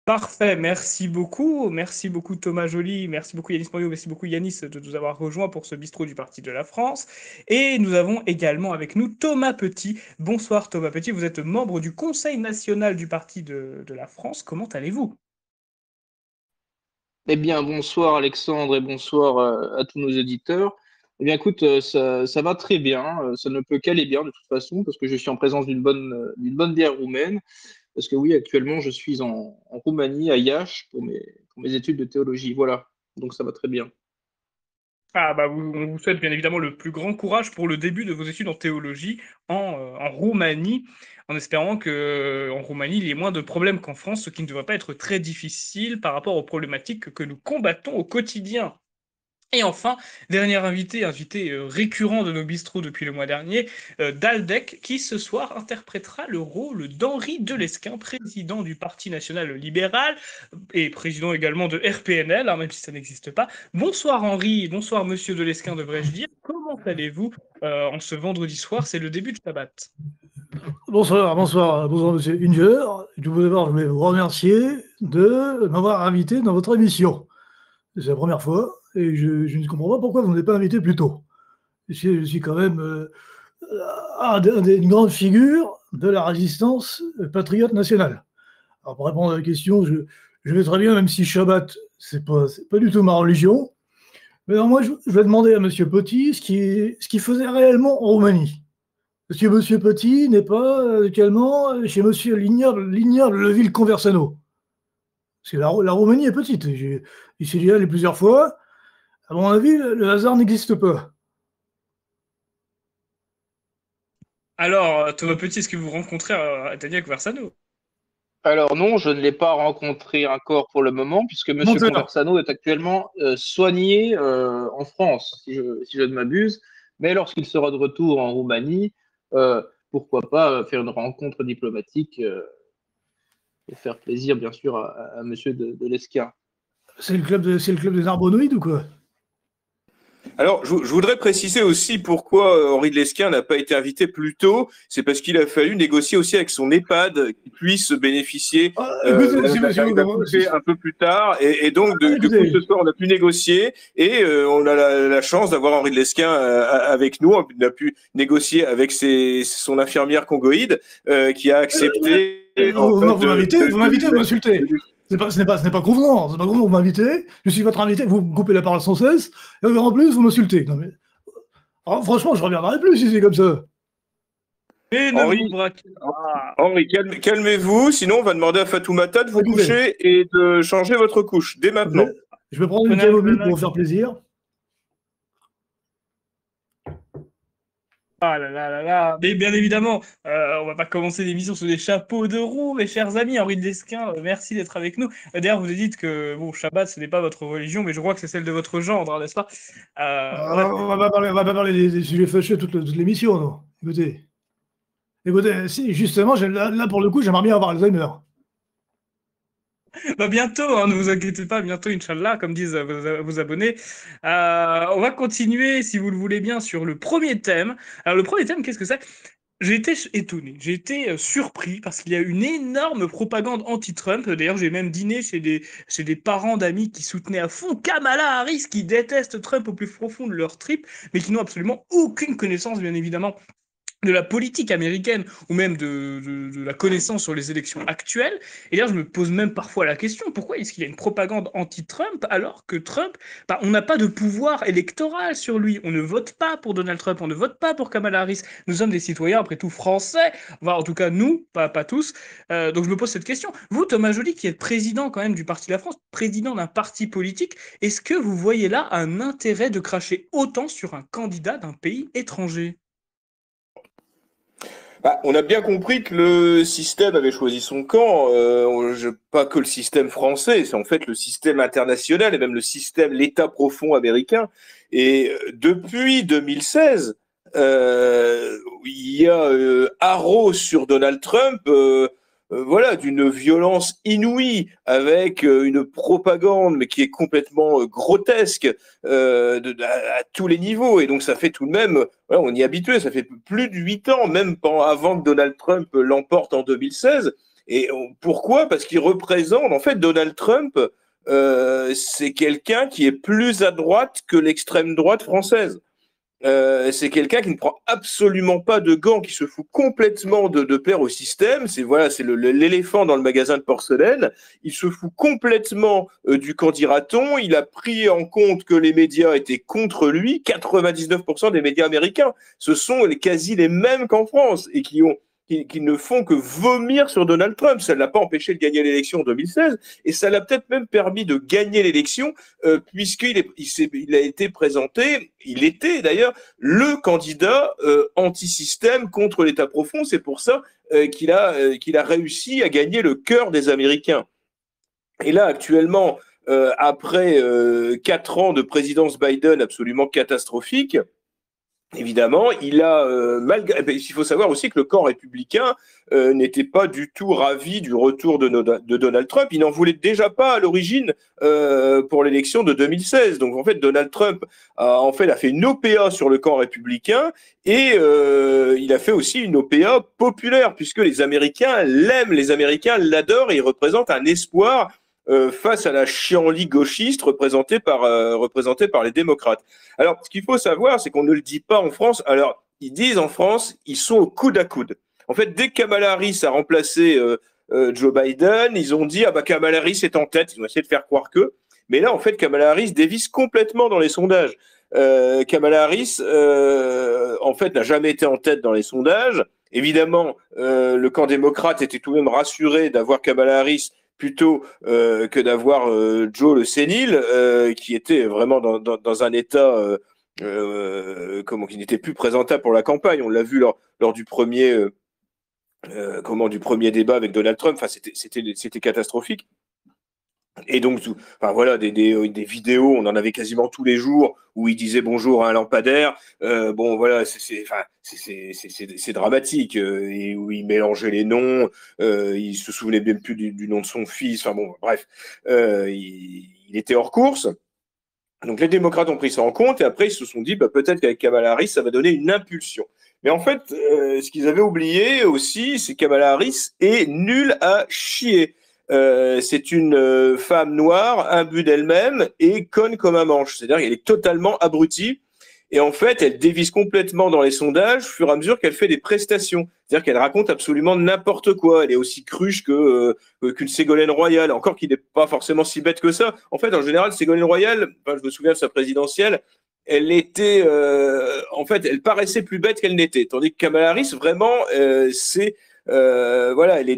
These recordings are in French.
Parfait, merci beaucoup Thomas Joly, merci beaucoup Yanis Morio, merci beaucoup Yanis de nous avoir rejoints pour ce bistrot du Parti de la France. Et nous avons également avec nous Thomas Petit. Bonsoir Thomas Petit, vous êtes membre du Conseil national du Parti de la France. Comment allez-vous? Eh bien, bonsoir Alexandre et bonsoir à tous nos éditeurs. Eh bien, écoute, ça va très bien. Ça ne peut qu'aller bien de toute façon parce que je suis en présence d'une bonne bière roumaine. Parce que oui, actuellement, je suis en Roumanie, à Iași, pour mes études de théologie. Voilà. Donc, ça va très bien. Ah bah on vous souhaite bien évidemment le plus grand courage pour le début de vos études en théologie en Roumanie, en espérant que en Roumanie il y ait moins de problèmes qu'en France, ce qui ne devrait pas être très difficile par rapport aux problématiques que nous combattons au quotidien. Et enfin, dernier invité récurrent de nos bistrots depuis le mois dernier, Daldec, qui ce soir interprétera le rôle d'Henri Delesquin, président du Parti national libéral et président également de RPNL, hein, même si ça n'existe pas. Bonsoir Henri, bonsoir Monsieur Delesquin, devrais-je dire. Comment allez-vous en ce vendredi soir? C'est le début de Shabbat. Bonsoir, monsieur Hunger. Je voulais vous remercier de m'avoir invité dans votre émission. C'est la première fois et je ne comprends pas pourquoi vous ne m'avez pas invité plus tôt. Je suis quand même une grande figure de la résistance patriote nationale. Alors pour répondre à la question, je vais très bien, même si Shabbat, c'est pas du tout ma religion. Mais alors moi, je vais demander à monsieur Petit ce qu'il faisait réellement en Roumanie. Parce que Monsieur Petit n'est pas actuellement chez Monsieur l'ignoble Leville Conversano. Parce que la Roumanie est petite. J'y suis allé plusieurs fois. À mon avis, le hasard n'existe pas. Alors, Thomas Petit, est-ce que vous rencontrez Daniel Conversano? Alors non, je ne l'ai pas rencontré encore pour le moment, puisque Monsieur Menteur. Conversano est actuellement soigné en France, si je ne m'abuse. Mais lorsqu'il sera de retour en Roumanie, pourquoi pas faire une rencontre diplomatique pour faire plaisir, bien sûr, à Monsieur de Lesquin. C'est le club des Arbonoïdes ou quoi? Alors, je voudrais préciser aussi pourquoi Henri de Lesquin n'a pas été invité plus tôt. C'est parce qu'il a fallu négocier aussi avec son EHPAD qu'il puisse bénéficier Écoutez, d'un congé un peu plus tard. Et donc, du coup, écoutez, ce soir, on a pu négocier et on a la chance d'avoir Henri de Lesquin avec nous. On a pu négocier avec son infirmière congoïde qui a accepté en fait vous m'invitez, vous m'insultez. Ce n'est pas convenant. C'est pas convenant, vous m'invitez, je suis votre invité, vous me coupez la parole sans cesse, et en plus, vous m'insultez. Non mais, alors, franchement, je reviendrai plus si c'est comme ça. Mais ne vous Henri, braquez pas. Henri, calmez-vous, sinon on va demander à Fatoumata de vous Écoutez, coucher et de changer votre couche dès je vais, maintenant. je vais prendre une Venez, camomille venez. pour vous faire plaisir. Ah là là là là. Mais bien évidemment, on va pas commencer l'émission sous des chapeaux de roue, mes chers amis. Henri de Lesquin, merci d'être avec nous. D'ailleurs, vous dites que bon, Shabbat, ce n'est pas votre religion, mais je crois que c'est celle de votre gendre, hein, n'est-ce pas? Bref. On va pas parler des sujets fâcheux toute l'émission, non. Écoutez, si, justement, là, pour le coup, j'aimerais bien avoir Alzheimer. Bah bientôt, hein, ne vous inquiétez pas, bientôt, Inch'Allah, comme disent vos abonnés. On va continuer, si vous le voulez bien, sur le premier thème. Alors, le premier thème, qu'est-ce que c'est? J'ai été étonné, j'ai été surpris parce qu'il y a une énorme propagande anti-Trump. D'ailleurs, j'ai même dîné chez des parents d'amis qui soutenaient à fond Kamala Harris, qui détestent Trump au plus profond de leur trip, mais qui n'ont absolument aucune connaissance, bien évidemment, de la politique américaine ou même de la connaissance sur les élections actuelles. Et là, je me pose même parfois la question, pourquoi est-ce qu'il y a une propagande anti-Trump alors que Trump, bah, on n'a pas de pouvoir électoral sur lui. On ne vote pas pour Donald Trump, on ne vote pas pour Kamala Harris. Nous sommes des citoyens, après tout, français, enfin, en tout cas nous, pas tous. Donc je me pose cette question. Vous, Thomas Joly, qui êtes président quand même du Parti de la France, président d'un parti politique, est-ce que vous voyez là un intérêt de cracher autant sur un candidat d'un pays étranger? Bah, on a bien compris que le système avait choisi son camp. Pas que le système français, c'est en fait le système international et même le système, l'État profond américain. Et depuis 2016, il y a haro sur Donald Trump, voilà, d'une violence inouïe, avec une propagande, mais qui est complètement grotesque à tous les niveaux. Et donc ça fait tout de même, voilà, on y est habitué, ça fait plus de 8 ans, même avant que Donald Trump l'emporte en 2016. Et pourquoi? Parce qu'il représente, en fait, Donald Trump, c'est quelqu'un qui est plus à droite que l'extrême droite française. C'est quelqu'un qui ne prend absolument pas de gants, qui se fout complètement de plaire au système. C'est l'éléphant dans le magasin de porcelaine. Il se fout complètement du qu'en dira-t-on. Il a pris en compte que les médias étaient contre lui. 99% des médias américains, ce sont quasi les mêmes qu'en France et qui ne font que vomir sur Donald Trump. Ça ne l'a pas empêché de gagner l'élection en 2016 et ça l'a peut-être même permis de gagner l'élection puisqu'il a été présenté, il était d'ailleurs le candidat anti-système contre l'État profond. C'est pour ça qu'il a réussi à gagner le cœur des Américains. Et là, actuellement, après 4 ans de présidence Biden absolument catastrophique, évidemment, il faut savoir aussi que le camp républicain n'était pas du tout ravi du retour de Donald Trump. Il n'en voulait déjà pas à l'origine pour l'élection de 2016. Donc en fait, Donald Trump a fait une OPA sur le camp républicain et il a fait aussi une OPA populaire puisque les Américains l'aiment, les Américains l'adorent et il représente un espoir face à la chienlit gauchiste représentée par les démocrates. Alors, ce qu'il faut savoir, c'est qu'on ne le dit pas en France. Alors, ils disent en France, ils sont au coude à coude. En fait, dès que Kamala Harris a remplacé Joe Biden, ils ont dit, ah bah Kamala Harris est en tête. Ils ont essayé de faire croire que. Mais là, en fait, Kamala Harris dévisse complètement dans les sondages. Kamala Harris, en fait, n'a jamais été en tête dans les sondages. Évidemment, le camp démocrate était tout de même rassuré d'avoir Kamala Harris plutôt que d'avoir Joe le sénile, qui était vraiment dans un état qui n'était plus présentable pour la campagne. On l'a vu lors du premier débat avec Donald Trump. Enfin, c'était catastrophique. Et donc, des vidéos, on en avait quasiment tous les jours où il disait bonjour à un lampadaire. C'est dramatique. Et où il mélangeait les noms, il se souvenait même plus du nom de son fils. Enfin bon, bref, il était hors course. Donc les démocrates ont pris ça en compte et après ils se sont dit peut-être qu'avec Kamala Harris ça va donner une impulsion. Mais en fait, ce qu'ils avaient oublié aussi, c'est que Kamala Harris est nulle à chier. C'est une femme noire, imbue d'elle-même et conne comme un manche. C'est-à-dire qu'elle est totalement abrutie. Et en fait, elle dévisse complètement dans les sondages au fur et à mesure qu'elle fait des prestations. C'est-à-dire qu'elle raconte absolument n'importe quoi. Elle est aussi cruche qu'une Ségolène Royal, encore qu'il n'est pas forcément si bête que ça. En fait, en général, Ségolène Royal, je me souviens de sa présidentielle, elle était, elle paraissait plus bête qu'elle n'était. Tandis que Kamala Harris, vraiment, elle est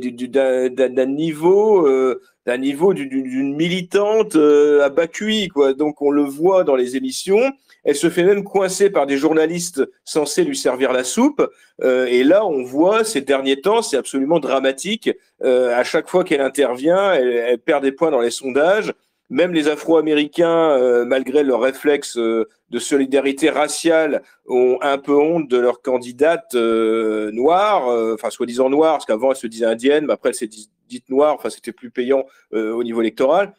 d'un niveau d'une militante à bas QI, quoi. Donc on le voit dans les émissions. Elle se fait même coincer par des journalistes censés lui servir la soupe. Et là, on voit ces derniers temps, c'est absolument dramatique. À chaque fois qu'elle intervient, elle perd des points dans les sondages. Même les Afro-Américains, malgré leur réflexe de solidarité raciale, ont un peu honte de leur candidate noire, soi-disant noire, parce qu'avant elle se disait indienne, mais après elle s'est dite noire, c'était plus payant au niveau électoral.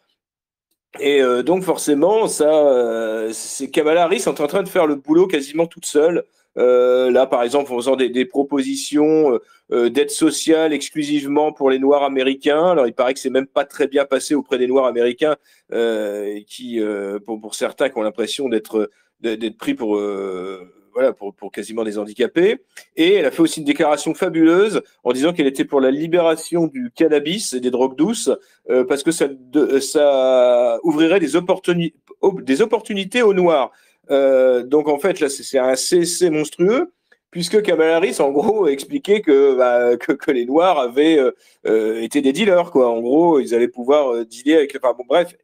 Et donc forcément, c'est Kamala Harris est en train de faire le boulot quasiment toute seule. Là, par exemple, en faisant des propositions d'aide sociale exclusivement pour les Noirs américains. Alors, il paraît que c'est même pas très bien passé auprès des Noirs américains, qui, pour certains, qui ont l'impression d'être pris pour quasiment des handicapés. Et elle a fait aussi une déclaration fabuleuse en disant qu'elle était pour la libération du cannabis et des drogues douces, parce que ça ouvrirait des opportunités aux Noirs. Donc en fait là c'est un CC monstrueux puisque Kamala Harris en gros expliquait que les Noirs avaient été des dealers, quoi. En gros ils allaient pouvoir dealer avec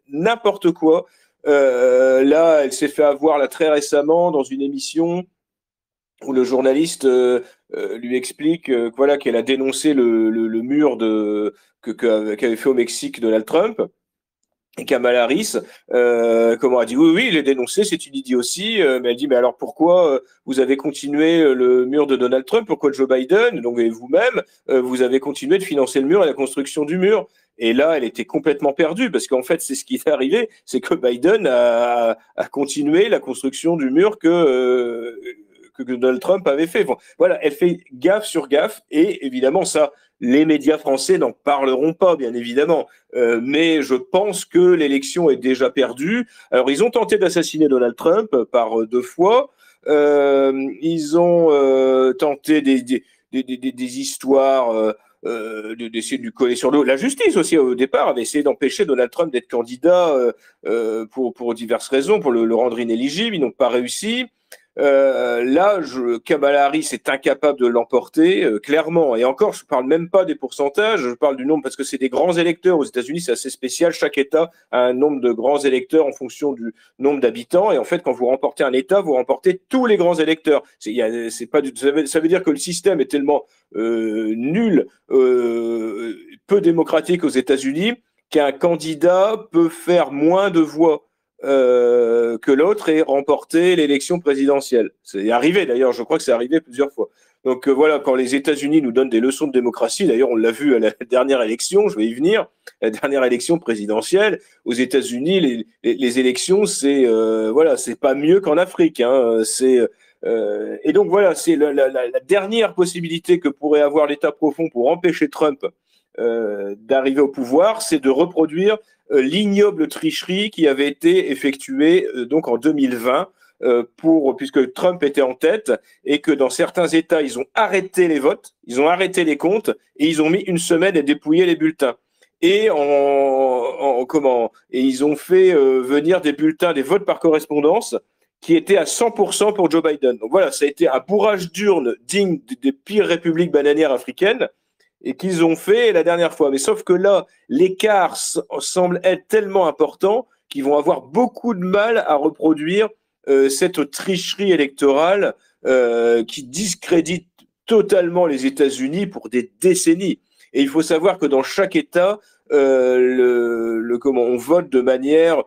n'importe quoi. Là elle s'est fait avoir là très récemment dans une émission où le journaliste lui explique qu'elle a dénoncé le mur qu'avait fait au Mexique Donald Trump. Et Kamala Harris, a dit oui, il est dénoncé, c'est une idiotie, mais elle dit mais alors pourquoi vous avez continué le mur de Donald Trump, pourquoi Joe Biden, donc et vous-même, vous avez continué de financer le mur et la construction du mur. Et là, elle était complètement perdue parce qu'en fait, c'est ce qui est arrivé, c'est que Biden a continué la construction du mur que Donald Trump avait fait. Bon, voilà, elle fait gaffe sur gaffe et évidemment ça, Les médias français n'en parleront pas, bien évidemment, mais je pense que l'élection est déjà perdue. Alors, ils ont tenté d'assassiner Donald Trump par 2 fois. Ils ont tenté des histoires d'essayer de lui coller sur le dos. La justice aussi, au départ, avait essayé d'empêcher Donald Trump d'être candidat pour diverses raisons, pour le rendre inéligible. Ils n'ont pas réussi. Là, Kamala Harris est incapable de l'emporter, clairement. Et encore, je ne parle même pas des pourcentages, je parle du nombre, parce que c'est des grands électeurs. Aux États-Unis, c'est assez spécial. Chaque État a un nombre de grands électeurs en fonction du nombre d'habitants. Et en fait, quand vous remportez un État, vous remportez tous les grands électeurs. C'est pas ça veut dire que le système est tellement nul, peu démocratique aux États-Unis, qu'un candidat peut faire moins de voix que l'autre et remporter l'élection présidentielle. C'est arrivé d'ailleurs, je crois que c'est arrivé plusieurs fois. Donc voilà, quand les États-Unis nous donnent des leçons de démocratie, d'ailleurs on l'a vu à la dernière élection, je vais y venir, la dernière élection présidentielle, aux États-Unis, les élections, c'est voilà, c'est pas mieux qu'en Afrique. Hein, et donc voilà, c'est la dernière possibilité que pourrait avoir l'État profond pour empêcher Trump d'arriver au pouvoir, c'est de reproduire l'ignoble tricherie qui avait été effectuée donc en 2020 puisque Trump était en tête et que dans certains États, ils ont arrêté les votes, ils ont arrêté les comptes et ils ont mis une semaine à dépouiller les bulletins. Et et ils ont fait venir des bulletins, des votes par correspondance qui étaient à 100% pour Joe Biden. Donc voilà, ça a été un bourrage d'urne digne des pires républiques bananières africaines et qu'ils ont fait la dernière fois. Mais sauf que là, l'écart semble être tellement important qu'ils vont avoir beaucoup de mal à reproduire cette tricherie électorale qui discrédite totalement les États-Unis pour des décennies. Et il faut savoir que dans chaque État, on vote de manière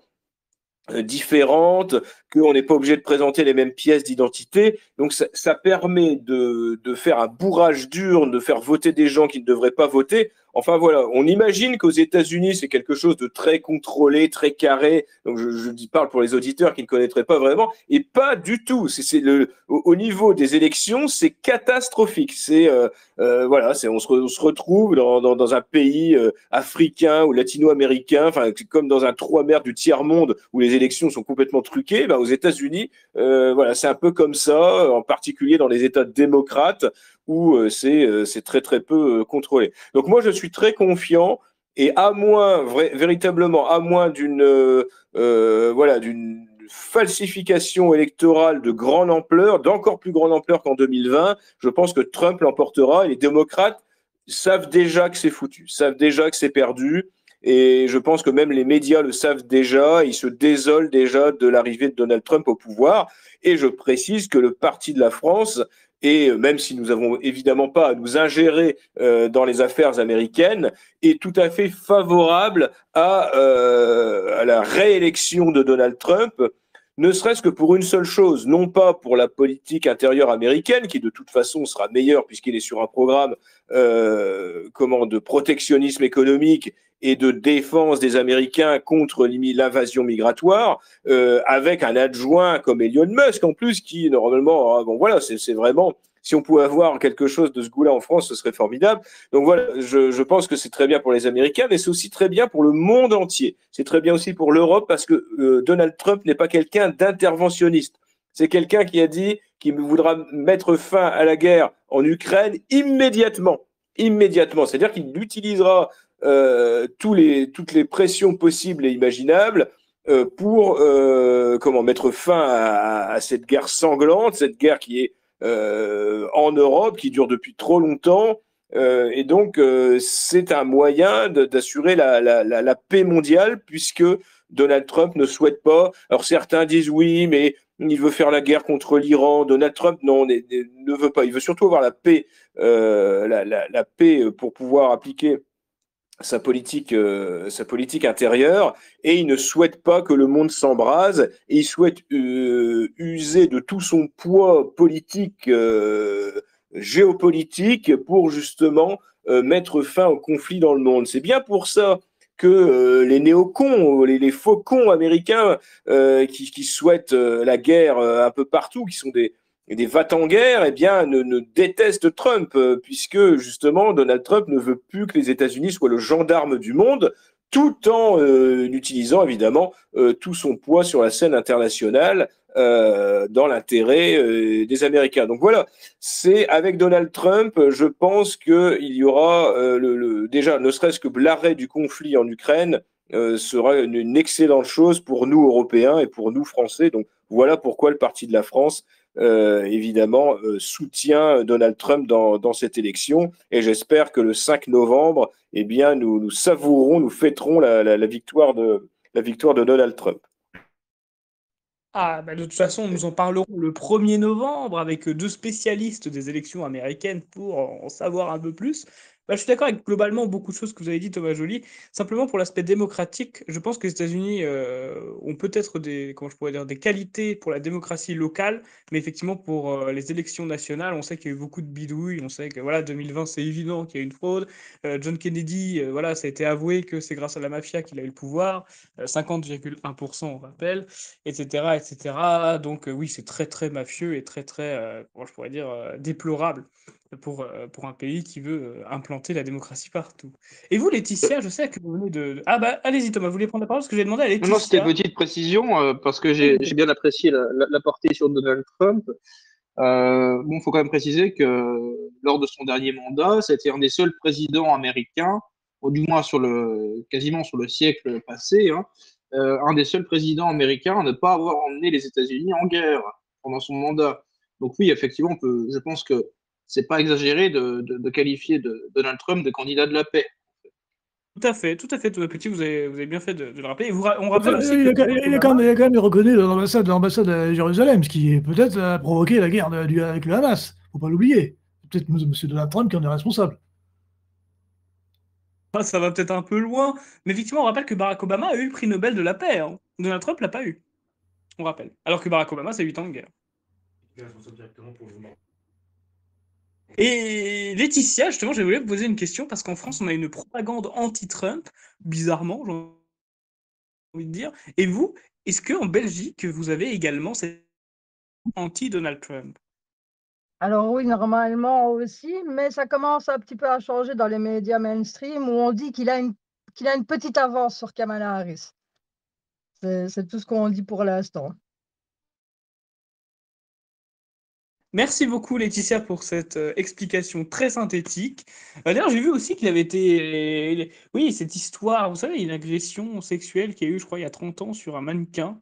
différentes, qu'on n'est pas obligé de présenter les mêmes pièces d'identité. Donc ça permet de faire un bourrage d'urne, de faire voter des gens qui ne devraient pas voter. Enfin voilà, on imagine qu'aux États-Unis, c'est quelque chose de très contrôlé, très carré. Donc je parle pour les auditeurs qui ne connaîtraient pas vraiment, et pas du tout. Au niveau des élections, c'est catastrophique. Voilà, on se retrouve dans un pays africain ou latino-américain, enfin comme dans un trou à mer du tiers-monde où les élections sont complètement truquées. Aux États-Unis, voilà, c'est un peu comme ça, en particulier dans les États démocrates où c'est très très peu contrôlé. Donc moi je suis très confiant et véritablement à moins d'une falsification électorale de grande ampleur, d'encore plus grande ampleur qu'en 2020, je pense que Trump l'emportera et les démocrates savent déjà que c'est foutu, savent déjà que c'est perdu. Et je pense que même les médias le savent déjà, ils se désolent déjà de l'arrivée de Donald Trump au pouvoir. Et je précise que le Parti de la France, et même si nous n'avons évidemment pas à nous ingérer dans les affaires américaines, est tout à fait favorable à la réélection de Donald Trump, ne serait-ce que pour une seule chose, non pas pour la politique intérieure américaine, qui de toute façon sera meilleure puisqu'il est sur un programme de protectionnisme économique et de défense des Américains contre l'invasion migratoire, avec un adjoint comme Elon Musk en plus, qui normalement, c'est vraiment, si on pouvait avoir quelque chose de ce goût-là en France, ce serait formidable. Donc voilà, je pense que c'est très bien pour les Américains, mais c'est aussi très bien pour le monde entier. C'est très bien aussi pour l'Europe parce que Donald Trump n'est pas quelqu'un d'interventionniste. C'est quelqu'un qui a dit qu'il voudra mettre fin à la guerre en Ukraine immédiatement. Immédiatement. C'est-à-dire qu'il utilisera toutes les pressions possibles et imaginables pour mettre fin à cette guerre sanglante, cette guerre qui est en Europe, qui dure depuis trop longtemps. Et donc, c'est un moyen d'assurer la paix mondiale, puisque Donald Trump ne souhaite pas. Alors, certains disent oui, mais il veut faire la guerre contre l'Iran. Donald Trump, non, ne veut pas. Il veut surtout avoir la paix, la paix pour pouvoir appliquer sa politique intérieure, et il ne souhaite pas que le monde s'embrase, et il souhaite user de tout son poids politique, géopolitique, pour justement mettre fin au conflit dans le monde. C'est bien pour ça que les néocons, les faux cons américains qui souhaitent la guerre un peu partout, qui sont des va-t-en-guerre, eh bien, ne détestent Trump, puisque justement Donald Trump ne veut plus que les États-Unis soient le gendarme du monde, tout en utilisant évidemment tout son poids sur la scène internationale dans l'intérêt des Américains. Donc voilà, c'est avec Donald Trump, je pense qu'il y aura déjà, ne serait-ce que l'arrêt du conflit en Ukraine sera une excellente chose pour nous Européens et pour nous Français. Donc voilà pourquoi le Parti de la France évidemment, soutient Donald Trump dans cette élection. Et j'espère que le 5 novembre, eh bien, nous savourons, nous fêterons la victoire de Donald Trump. Ah, bah de toute façon, nous en parlerons le 1er novembre avec 2 spécialistes des élections américaines pour en savoir un peu plus. Bah, je suis d'accord avec globalement beaucoup de choses que vous avez dit, Thomas Joly. Simplement pour l'aspect démocratique, je pense que les États-Unis ont peut-être comment je pourrais dire, des qualités pour la démocratie locale, mais effectivement pour les élections nationales, on sait qu'il y a eu beaucoup de bidouilles, on sait que voilà, 2020, c'est évident qu'il y a eu une fraude. John Kennedy, voilà, ça a été avoué que c'est grâce à la mafia qu'il a eu le pouvoir, 50,1%, on rappelle, etc., etc. Donc oui, c'est très très mafieux et très très, comment je pourrais dire, déplorable pour un pays qui veut implanter la démocratie partout. Et vous, Laetitia, je sais que vous venez de... Ah bah allez-y Thomas, vous voulez prendre la parole parce que j'ai demandé à Non, non, c'était une Laetitia. petite précision parce que j'ai bien apprécié la portée sur Donald Trump. Bon, faut quand même préciser que lors de son dernier mandat, c'était un des seuls présidents américains, ou du moins quasiment sur le siècle passé, hein, un des seuls présidents américains à ne pas avoir emmené les États-Unis en guerre pendant son mandat. Donc oui, effectivement, je pense que c'est pas exagéré de qualifier Donald Trump de candidat de la paix. Tout à fait, Thomas Petit, vous avez bien fait de le rappeler. Et on rappelle aussi que Il a, Barack il a quand Obama... même, il a quand même reconnu l'ambassade à Jérusalem, ce qui peut-être a provoqué la guerre avec le Hamas. Faut pas l'oublier. C'est peut-être M. Donald Trump qui en est responsable. Ah, ça va peut-être un peu loin, mais effectivement, on rappelle que Barack Obama a eu le prix Nobel de la paix, hein. Donald Trump l'a pas eu, on rappelle. Alors que Barack Obama, c'est 8 ans de guerre. Et Laetitia, justement, je voulais vous poser une question parce qu'en France, on a une propagande anti-Trump, bizarrement, j'ai envie de dire. Et vous, est-ce qu'en Belgique, vous avez également cette anti-Donald Trump? Alors oui, normalement aussi, mais ça commence un petit peu à changer dans les médias mainstream où on dit qu'il a une petite avance sur Kamala Harris. C'est tout ce qu'on dit pour l'instant. Merci beaucoup Laetitia pour cette explication très synthétique. D'ailleurs, j'ai vu aussi qu'il avait été... Oui, cette histoire, vous savez, une agression sexuelle qu'il y a eu, je crois, il y a 30 ans sur un mannequin.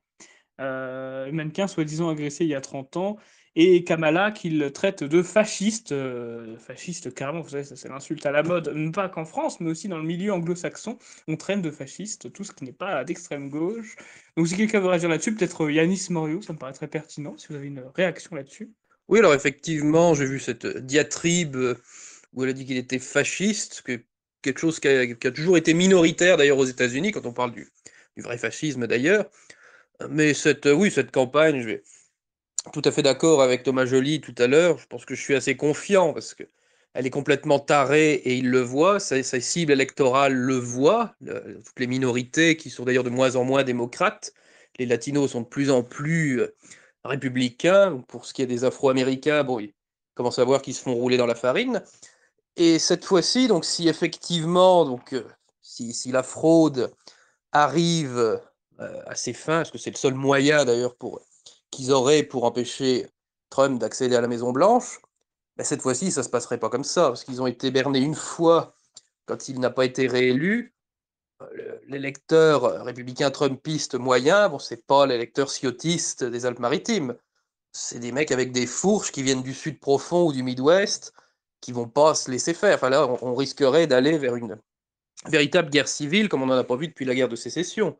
Un mannequin soi-disant agressé il y a 30 ans. Et Kamala qu'il traite de fasciste. Fasciste, carrément, vous savez, ça c'est l'insulte à la mode, pas qu'en France, mais aussi dans le milieu anglo-saxon. On traîne de fasciste tout ce qui n'est pas d'extrême gauche. Donc si quelqu'un veut réagir là-dessus, peut-être Yanis Morio, ça me paraît très pertinent, si vous avez une réaction là-dessus. Oui, alors effectivement, j'ai vu cette diatribe où elle a dit qu'il était fasciste, quelque chose qui a toujours été minoritaire d'ailleurs aux États-Unis, quand on parle du vrai fascisme d'ailleurs. Mais cette campagne, je vais tout à fait d'accord avec Thomas Joly tout à l'heure. Je pense que je suis assez confiant parce que elle est complètement tarée et il le voit. Sa cible électorale le voit. Toutes les minorités qui sont d'ailleurs de moins en moins démocrates. Les latinos sont de plus en plus républicains. Pour ce qui est des Afro-Américains, bon, ils commencent à voir qu'ils se font rouler dans la farine. Et cette fois-ci, donc, si effectivement, si la fraude arrive à ses fins, parce que c'est le seul moyen d'ailleurs qu'ils auraient pour empêcher Trump d'accéder à la Maison-Blanche, ben, cette fois-ci, ça ne se passerait pas comme ça, parce qu'ils ont été bernés une fois quand il n'a pas été réélu. L'électeur républicain trumpiste moyen, bon, c'est pas l'électeur sciotiste des Alpes-Maritimes. C'est des mecs avec des fourches qui viennent du sud profond ou du Midwest, qui vont pas se laisser faire. Enfin là, on risquerait d'aller vers une véritable guerre civile, comme on n'en a pas vu depuis la guerre de sécession.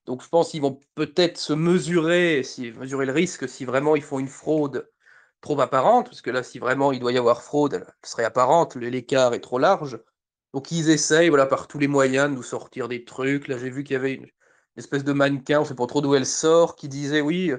Donc je pense qu'ils vont peut-être mesurer le risque si vraiment ils font une fraude trop apparente, parce que là, si vraiment il doit y avoir fraude, elle serait apparente, l'écart est trop large. Donc ils essayent voilà, par tous les moyens de nous sortir des trucs. Là, j'ai vu qu'il y avait une espèce de mannequin, on ne sait pas trop d'où elle sort, qui disait oui,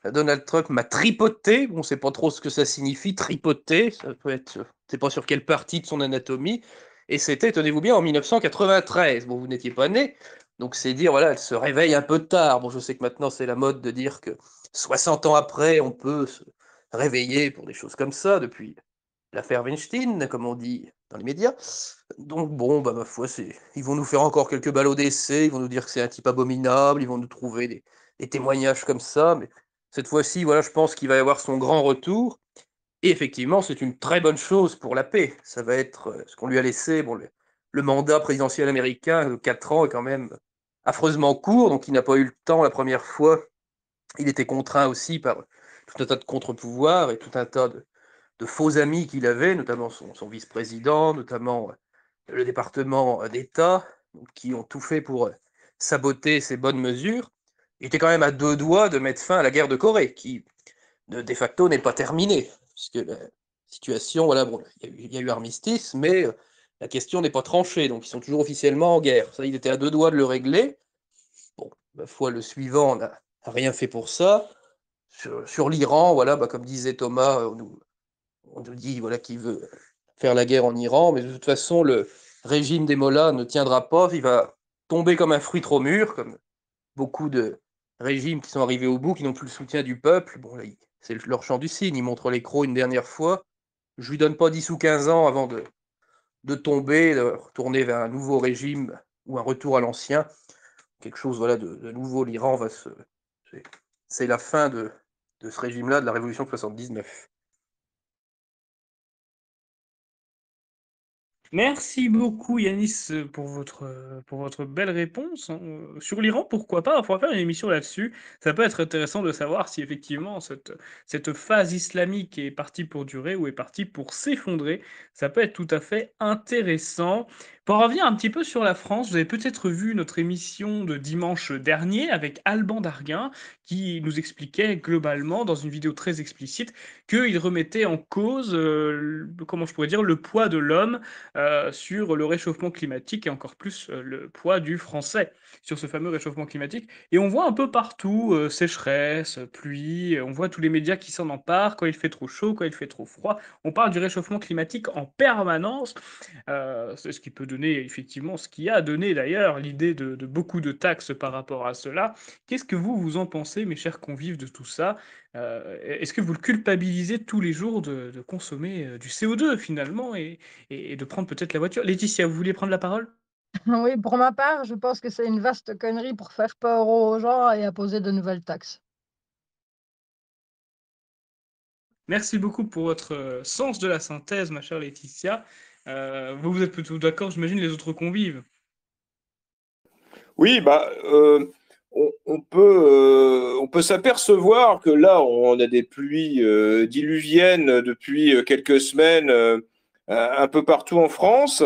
Donald Trump m'a tripoté. On ne sait pas trop ce que ça signifie, tripoter. Ça peut être, je ne sais pas sur quelle partie de son anatomie. Et c'était, tenez-vous bien, en 1993. Bon, vous n'étiez pas né. Donc c'est dire, voilà, elle se réveille un peu tard. Bon, je sais que maintenant c'est la mode de dire que 60 ans après, on peut réveillé pour des choses comme ça depuis l'affaire Weinstein, comme on dit dans les médias. Donc bon, bah ma foi, ils vont nous faire encore quelques ballots d'essai, ils vont nous dire que c'est un type abominable, ils vont nous trouver des témoignages comme ça, mais cette fois-ci, voilà, je pense qu'il va y avoir son grand retour. Et effectivement, c'est une très bonne chose pour la paix. Ça va être ce qu'on lui a laissé. Bon, le mandat présidentiel américain de 4 ans est quand même affreusement court, donc il n'a pas eu le temps la première fois. Il était contraint aussi par tout un tas de contre-pouvoirs et tout un tas de faux amis qu'il avait, notamment son vice-président, notamment le département d'État, qui ont tout fait pour saboter ces bonnes mesures. Il était quand même à 2 doigts de mettre fin à la guerre de Corée, qui de facto n'est pas terminée, puisque la situation, voilà, bon, il y a eu armistice, mais la question n'est pas tranchée, donc ils sont toujours officiellement en guerre. Ça, il était à 2 doigts de le régler. Bon, ma foi, le suivant n'a rien fait pour ça. Sur l'Iran, voilà, bah, comme disait Thomas, on nous dit voilà, qu'il veut faire la guerre en Iran, mais de toute façon, le régime des mollahs ne tiendra pas, il va tomber comme un fruit trop mûr, comme beaucoup de régimes qui sont arrivés au bout, qui n'ont plus le soutien du peuple. Bon, là, c'est leur chant du cygne, ils montrent les crocs une dernière fois. Je lui donne pas 10 ou 15 ans avant de tomber, de retourner vers un nouveau régime ou un retour à l'ancien. Quelque chose voilà, de nouveau, l'Iran va se... C'est la fin de ce régime-là, de la révolution de 79. Merci beaucoup Yanis pour votre belle réponse, hein. Sur l'Iran, pourquoi pas? On pourra faire une émission là-dessus. Ça peut être intéressant de savoir si effectivement cette phase islamique est partie pour durer ou est partie pour s'effondrer. Ça peut être tout à fait intéressant. Pour revenir un petit peu sur la France, vous avez peut-être vu notre émission de dimanche dernier avec Alban Darguin qui nous expliquait globalement, dans une vidéo très explicite, qu'il remettait en cause, comment je pourrais dire, le poids de l'homme sur le réchauffement climatique et encore plus le poids du français sur ce fameux réchauffement climatique. Et on voit un peu partout sécheresse, pluie, on voit tous les médias qui s'en emparent quand il fait trop chaud, quand il fait trop froid. On parle du réchauffement climatique en permanence. C'est ce qui peut donner effectivement, ce qui a donné d'ailleurs l'idée de beaucoup de taxes par rapport à cela. Qu'est-ce que vous en pensez, mes chers convives, de tout ça? Est-ce que vous le culpabilisez tous les jours de consommer du CO2 finalement et de prendre peut-être la voiture? Laetitia, vous vouliez prendre la parole? Oui, pour ma part, je pense que c'est une vaste connerie pour faire peur aux gens et imposer de nouvelles taxes. Merci beaucoup pour votre sens de la synthèse, ma chère Laetitia. Vous êtes plutôt d'accord, j'imagine, les autres convives. Oui, bah, on peut s'apercevoir que là, on a des pluies diluviennes depuis quelques semaines un peu partout en France.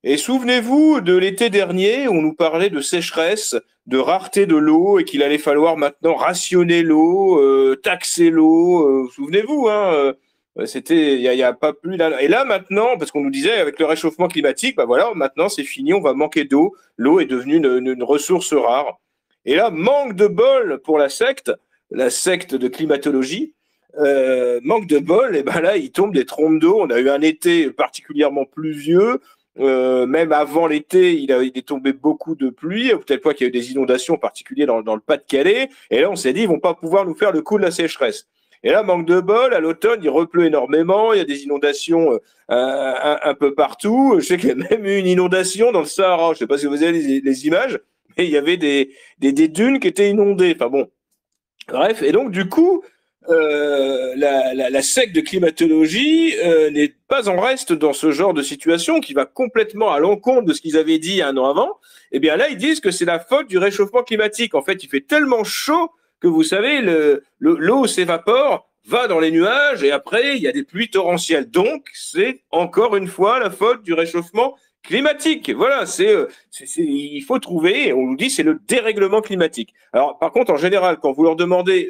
Et souvenez-vous de l'été dernier, on nous parlait de sécheresse, de rareté de l'eau et qu'il allait falloir maintenant rationner l'eau, taxer l'eau. Souvenez-vous, hein, c'était, il y a pas plus d'un. Et là maintenant, parce qu'on nous disait avec le réchauffement climatique, bah voilà, maintenant c'est fini, on va manquer d'eau. L'eau est devenue une ressource rare. Et là, manque de bol pour la secte de climatologie. Manque de bol, et ben là, il tombe des trompes d'eau. On a eu un été particulièrement pluvieux. Même avant l'été, il est tombé beaucoup de pluie, à tel point qu'il y a eu des inondations, en particulier dans le Pas-de-Calais. Et là, on s'est dit, ils vont pas pouvoir nous faire le coup de la sécheresse. Et là, manque de bol, à l'automne, il repleut énormément, il y a des inondations un peu partout. Je sais qu'il y a même eu une inondation dans le Sahara. Je sais pas si vous avez les images, mais il y avait des dunes qui étaient inondées. Enfin bon, bref. Et donc, du coup, la secte de climatologie n'est pas en reste dans ce genre de situation qui va complètement à l'encontre de ce qu'ils avaient dit un an avant. Et bien là, ils disent que c'est la faute du réchauffement climatique. En fait, il fait tellement chaud que vous savez, l'eau s'évapore, va dans les nuages et après, il y a des pluies torrentielles. Donc, c'est encore une fois la faute du réchauffement climatique. Voilà, il faut trouver, on nous dit, c'est le dérèglement climatique. Alors, par contre, en général, quand vous leur demandez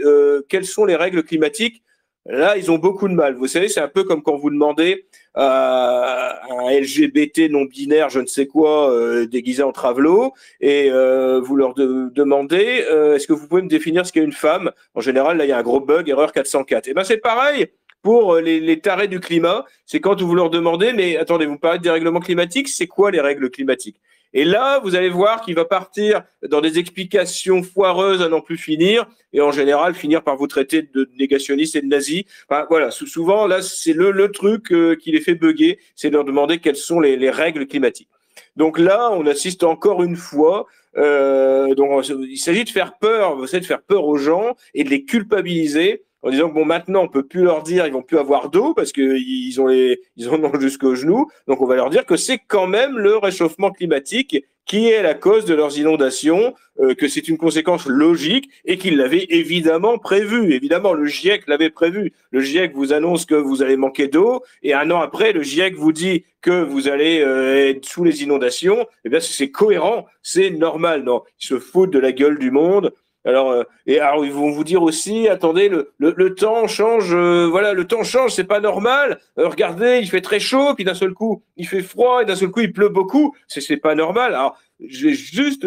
quelles sont les règles climatiques, là, ils ont beaucoup de mal. Vous savez, c'est un peu comme quand vous demandez à un LGBT non binaire, je ne sais quoi, déguisé en travelot, et vous leur demandez est-ce que vous pouvez me définir ce qu'est une femme? En général, là, il y a un gros bug, erreur 404. Et ben, c'est pareil pour les tarés du climat. C'est quand vous leur demandez, mais attendez, vous parlez de dérèglement climatique, c'est quoi les règles climatiques? Et là, vous allez voir qu'il va partir dans des explications foireuses à n'en plus finir, et en général finir par vous traiter de négationniste et de nazi. Enfin, voilà, souvent, là, c'est le truc qui les fait bugger, c'est de leur demander quelles sont les règles climatiques. Donc là, on assiste encore une fois. Donc, il s'agit de faire peur, vous savez, de faire peur aux gens et de les culpabiliser en disant que bon, maintenant, on peut plus leur dire, ils vont plus avoir d'eau parce que ils en ont jusqu'aux genoux. Donc, on va leur dire que c'est quand même le réchauffement climatique qui est la cause de leurs inondations, que c'est une conséquence logique et qu'ils l'avaient évidemment prévu. Évidemment, le GIEC l'avait prévu. Le GIEC vous annonce que vous allez manquer d'eau et un an après, le GIEC vous dit que vous allez être sous les inondations. Eh bien, c'est cohérent, c'est normal. Non, ils se foutent de la gueule du monde. Alors, alors, ils vont vous dire aussi, attendez, le temps change, voilà, le temps change, c'est pas normal. Regardez, il fait très chaud, puis d'un seul coup, il fait froid, et d'un seul coup, il pleut beaucoup. C'est pas normal. Alors, je vais juste,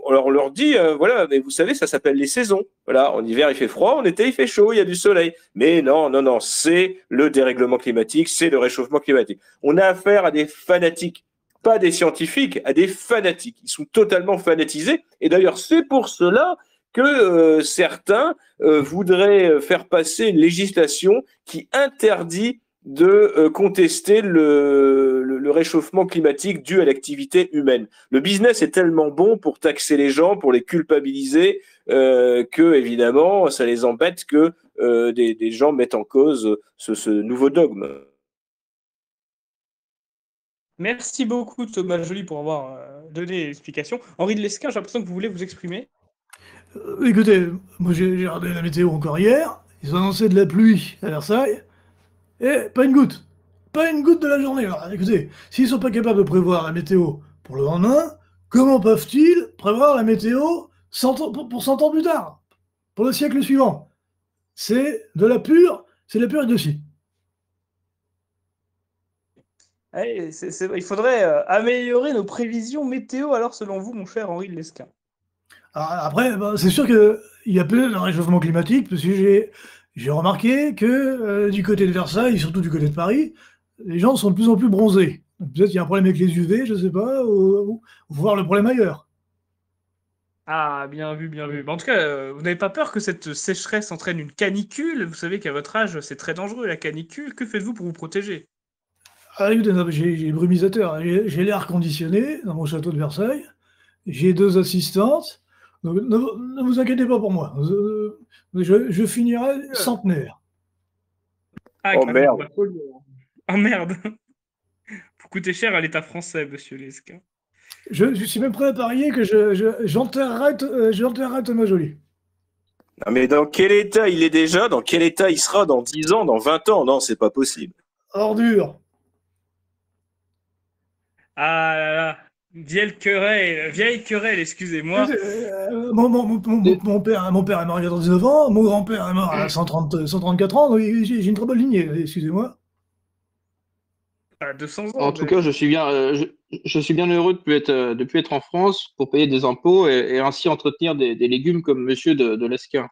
alors, on leur dit, voilà, mais vous savez, ça s'appelle les saisons. Voilà, en hiver, il fait froid, en été, il fait chaud, il y a du soleil. Mais non, non, non, c'est le dérèglement climatique, c'est le réchauffement climatique. On a affaire à des fanatiques. Pas des scientifiques, à des fanatiques. Ils sont totalement fanatisés. Et d'ailleurs, c'est pour cela que certains voudraient faire passer une législation qui interdit de contester le réchauffement climatique dû à l'activité humaine. Le business est tellement bon pour taxer les gens, pour les culpabiliser, que évidemment, ça les embête que des gens mettent en cause ce nouveau dogme. Merci beaucoup Thomas Joly pour avoir donné l'explication. Henri de Lesquen, j'ai l'impression que vous voulez vous exprimer. Écoutez, moi j'ai regardé la météo encore hier, ils ont annoncé de la pluie à Versailles, et pas une goutte. Pas une goutte de la journée. Alors écoutez, s'ils sont pas capables de prévoir la météo pour le lendemain, comment peuvent-ils prévoir la météo 100 ans, pour 100 ans plus tard, pour le siècle suivant? C'est de la pure idiotie. Allez, il faudrait améliorer nos prévisions météo alors selon vous, mon cher Henri de Lesquen. Alors, après, c'est sûr qu'il y a peut-être un réchauffement climatique, parce que j'ai remarqué que du côté de Versailles, surtout du côté de Paris, les gens sont de plus en plus bronzés. Peut-être qu'il y a un problème avec les UV, je ne sais pas, ou voir le problème ailleurs. Ah, bien vu, bien vu. En tout cas, vous n'avez pas peur que cette sécheresse entraîne une canicule? Vous savez qu'à votre âge, c'est très dangereux la canicule. Que faites-vous pour vous protéger? Ah, écoutez, j'ai brumisateur, j'ai l'air conditionné dans mon château de Versailles, j'ai 2 assistantes, donc ne vous inquiétez pas pour moi, je finirai centenaire. Ah, Oh merde. Ah merde. Vous coûtez cher à l'État français, monsieur Lesquen. Je suis même prêt à parier que j'enterrerai Thomas Joly. Non, mais dans quel état il est déjà? Dans quel état il sera dans 10 ans, dans 20 ans? Non, c'est pas possible. Ordure. Ah là là. Vieille querelle, excusez-moi. Mon père est mort à 99 ans, mon grand-père est mort à 134 ans, donc j'ai une très bonne lignée, excusez-moi. À 200 ans. En tout cas, je suis bien heureux de plus être en France pour payer des impôts et ainsi entretenir des légumes comme Monsieur de Lesquen.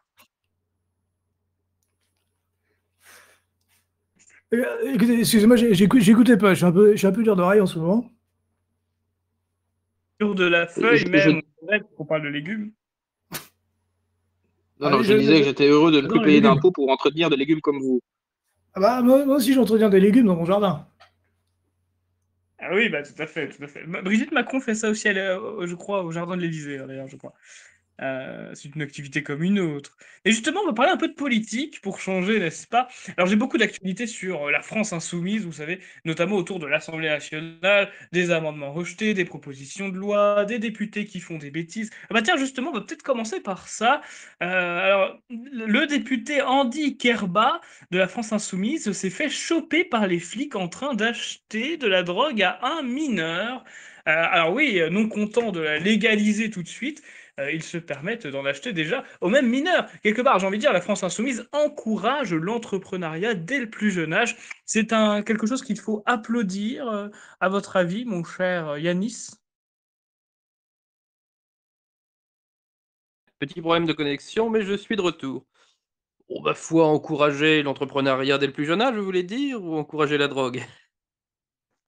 Écoutez, excusez-moi, j'écoutais pas, je suis un peu dur d'oreille en ce moment. Sur de la feuille même, on parle de légumes. Non, je disais que j'étais heureux de ne plus payer d'impôts pour entretenir des légumes comme vous. Ah bah, moi aussi j'entretiens des légumes dans mon jardin. Ah oui, bah tout à fait, tout à fait. Brigitte Macron fait ça aussi, je crois, au Jardin de l'Élysée, d'ailleurs, je crois. C'est une activité comme une autre. Et justement, on va parler un peu de politique pour changer, n'est-ce pas? Alors, j'ai beaucoup d'actualités sur la France insoumise, vous savez, notamment autour de l'Assemblée nationale, des amendements rejetés, des propositions de loi, des députés qui font des bêtises. Ah bah tiens, justement, on va peut-être commencer par ça. Alors, le député Andy Kerba de la France insoumise s'est fait choper par les flics en train d'acheter de la drogue à un mineur. Alors oui, non content de la légaliser tout de suite, ils se permettent d'en acheter déjà aux mêmes mineurs. Quelque part, j'ai envie de dire, la France insoumise encourage l'entrepreneuriat dès le plus jeune âge. C'est quelque chose qu'il faut applaudir, à votre avis, mon cher Yanis? Petit problème de connexion, mais je suis de retour. Bon, bah, faut encourager l'entrepreneuriat dès le plus jeune âge, je voulais dire, ou encourager la drogue?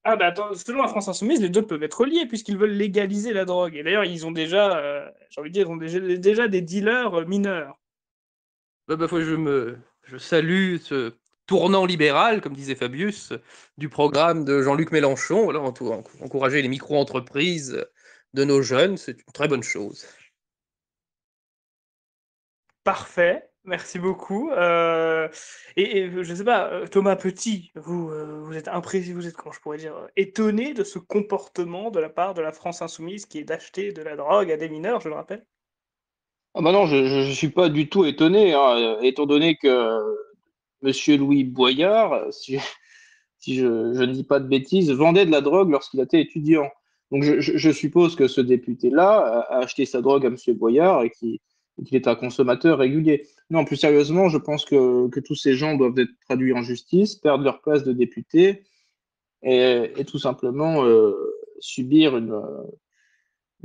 Ah bah attends, selon la France Insoumise, les deux peuvent être liés puisqu'ils veulent légaliser la drogue. Et d'ailleurs, ils ont déjà, j'ai envie de dire, ils ont déjà des dealers mineurs. Je salue ce tournant libéral, comme disait Fabius, du programme de Jean-Luc Mélenchon. Voilà, encourager les micro-entreprises de nos jeunes, c'est une très bonne chose. Parfait, merci beaucoup. Je sais pas, Thomas Petit, vous êtes vous êtes, comment je pourrais dire, étonné de ce comportement de la part de la France Insoumise qui est d'acheter de la drogue à des mineurs, je le rappelle? Ah bah non, je suis pas du tout étonné, hein, étant donné que Monsieur Louis Boyard, si je ne dis pas de bêtises, vendait de la drogue lorsqu'il était étudiant. Donc je suppose que ce député-là a acheté sa drogue à Monsieur Boyard et qu'il est un consommateur régulier. Non, plus sérieusement, je pense que tous ces gens doivent être traduits en justice, perdre leur place de député et tout simplement subir une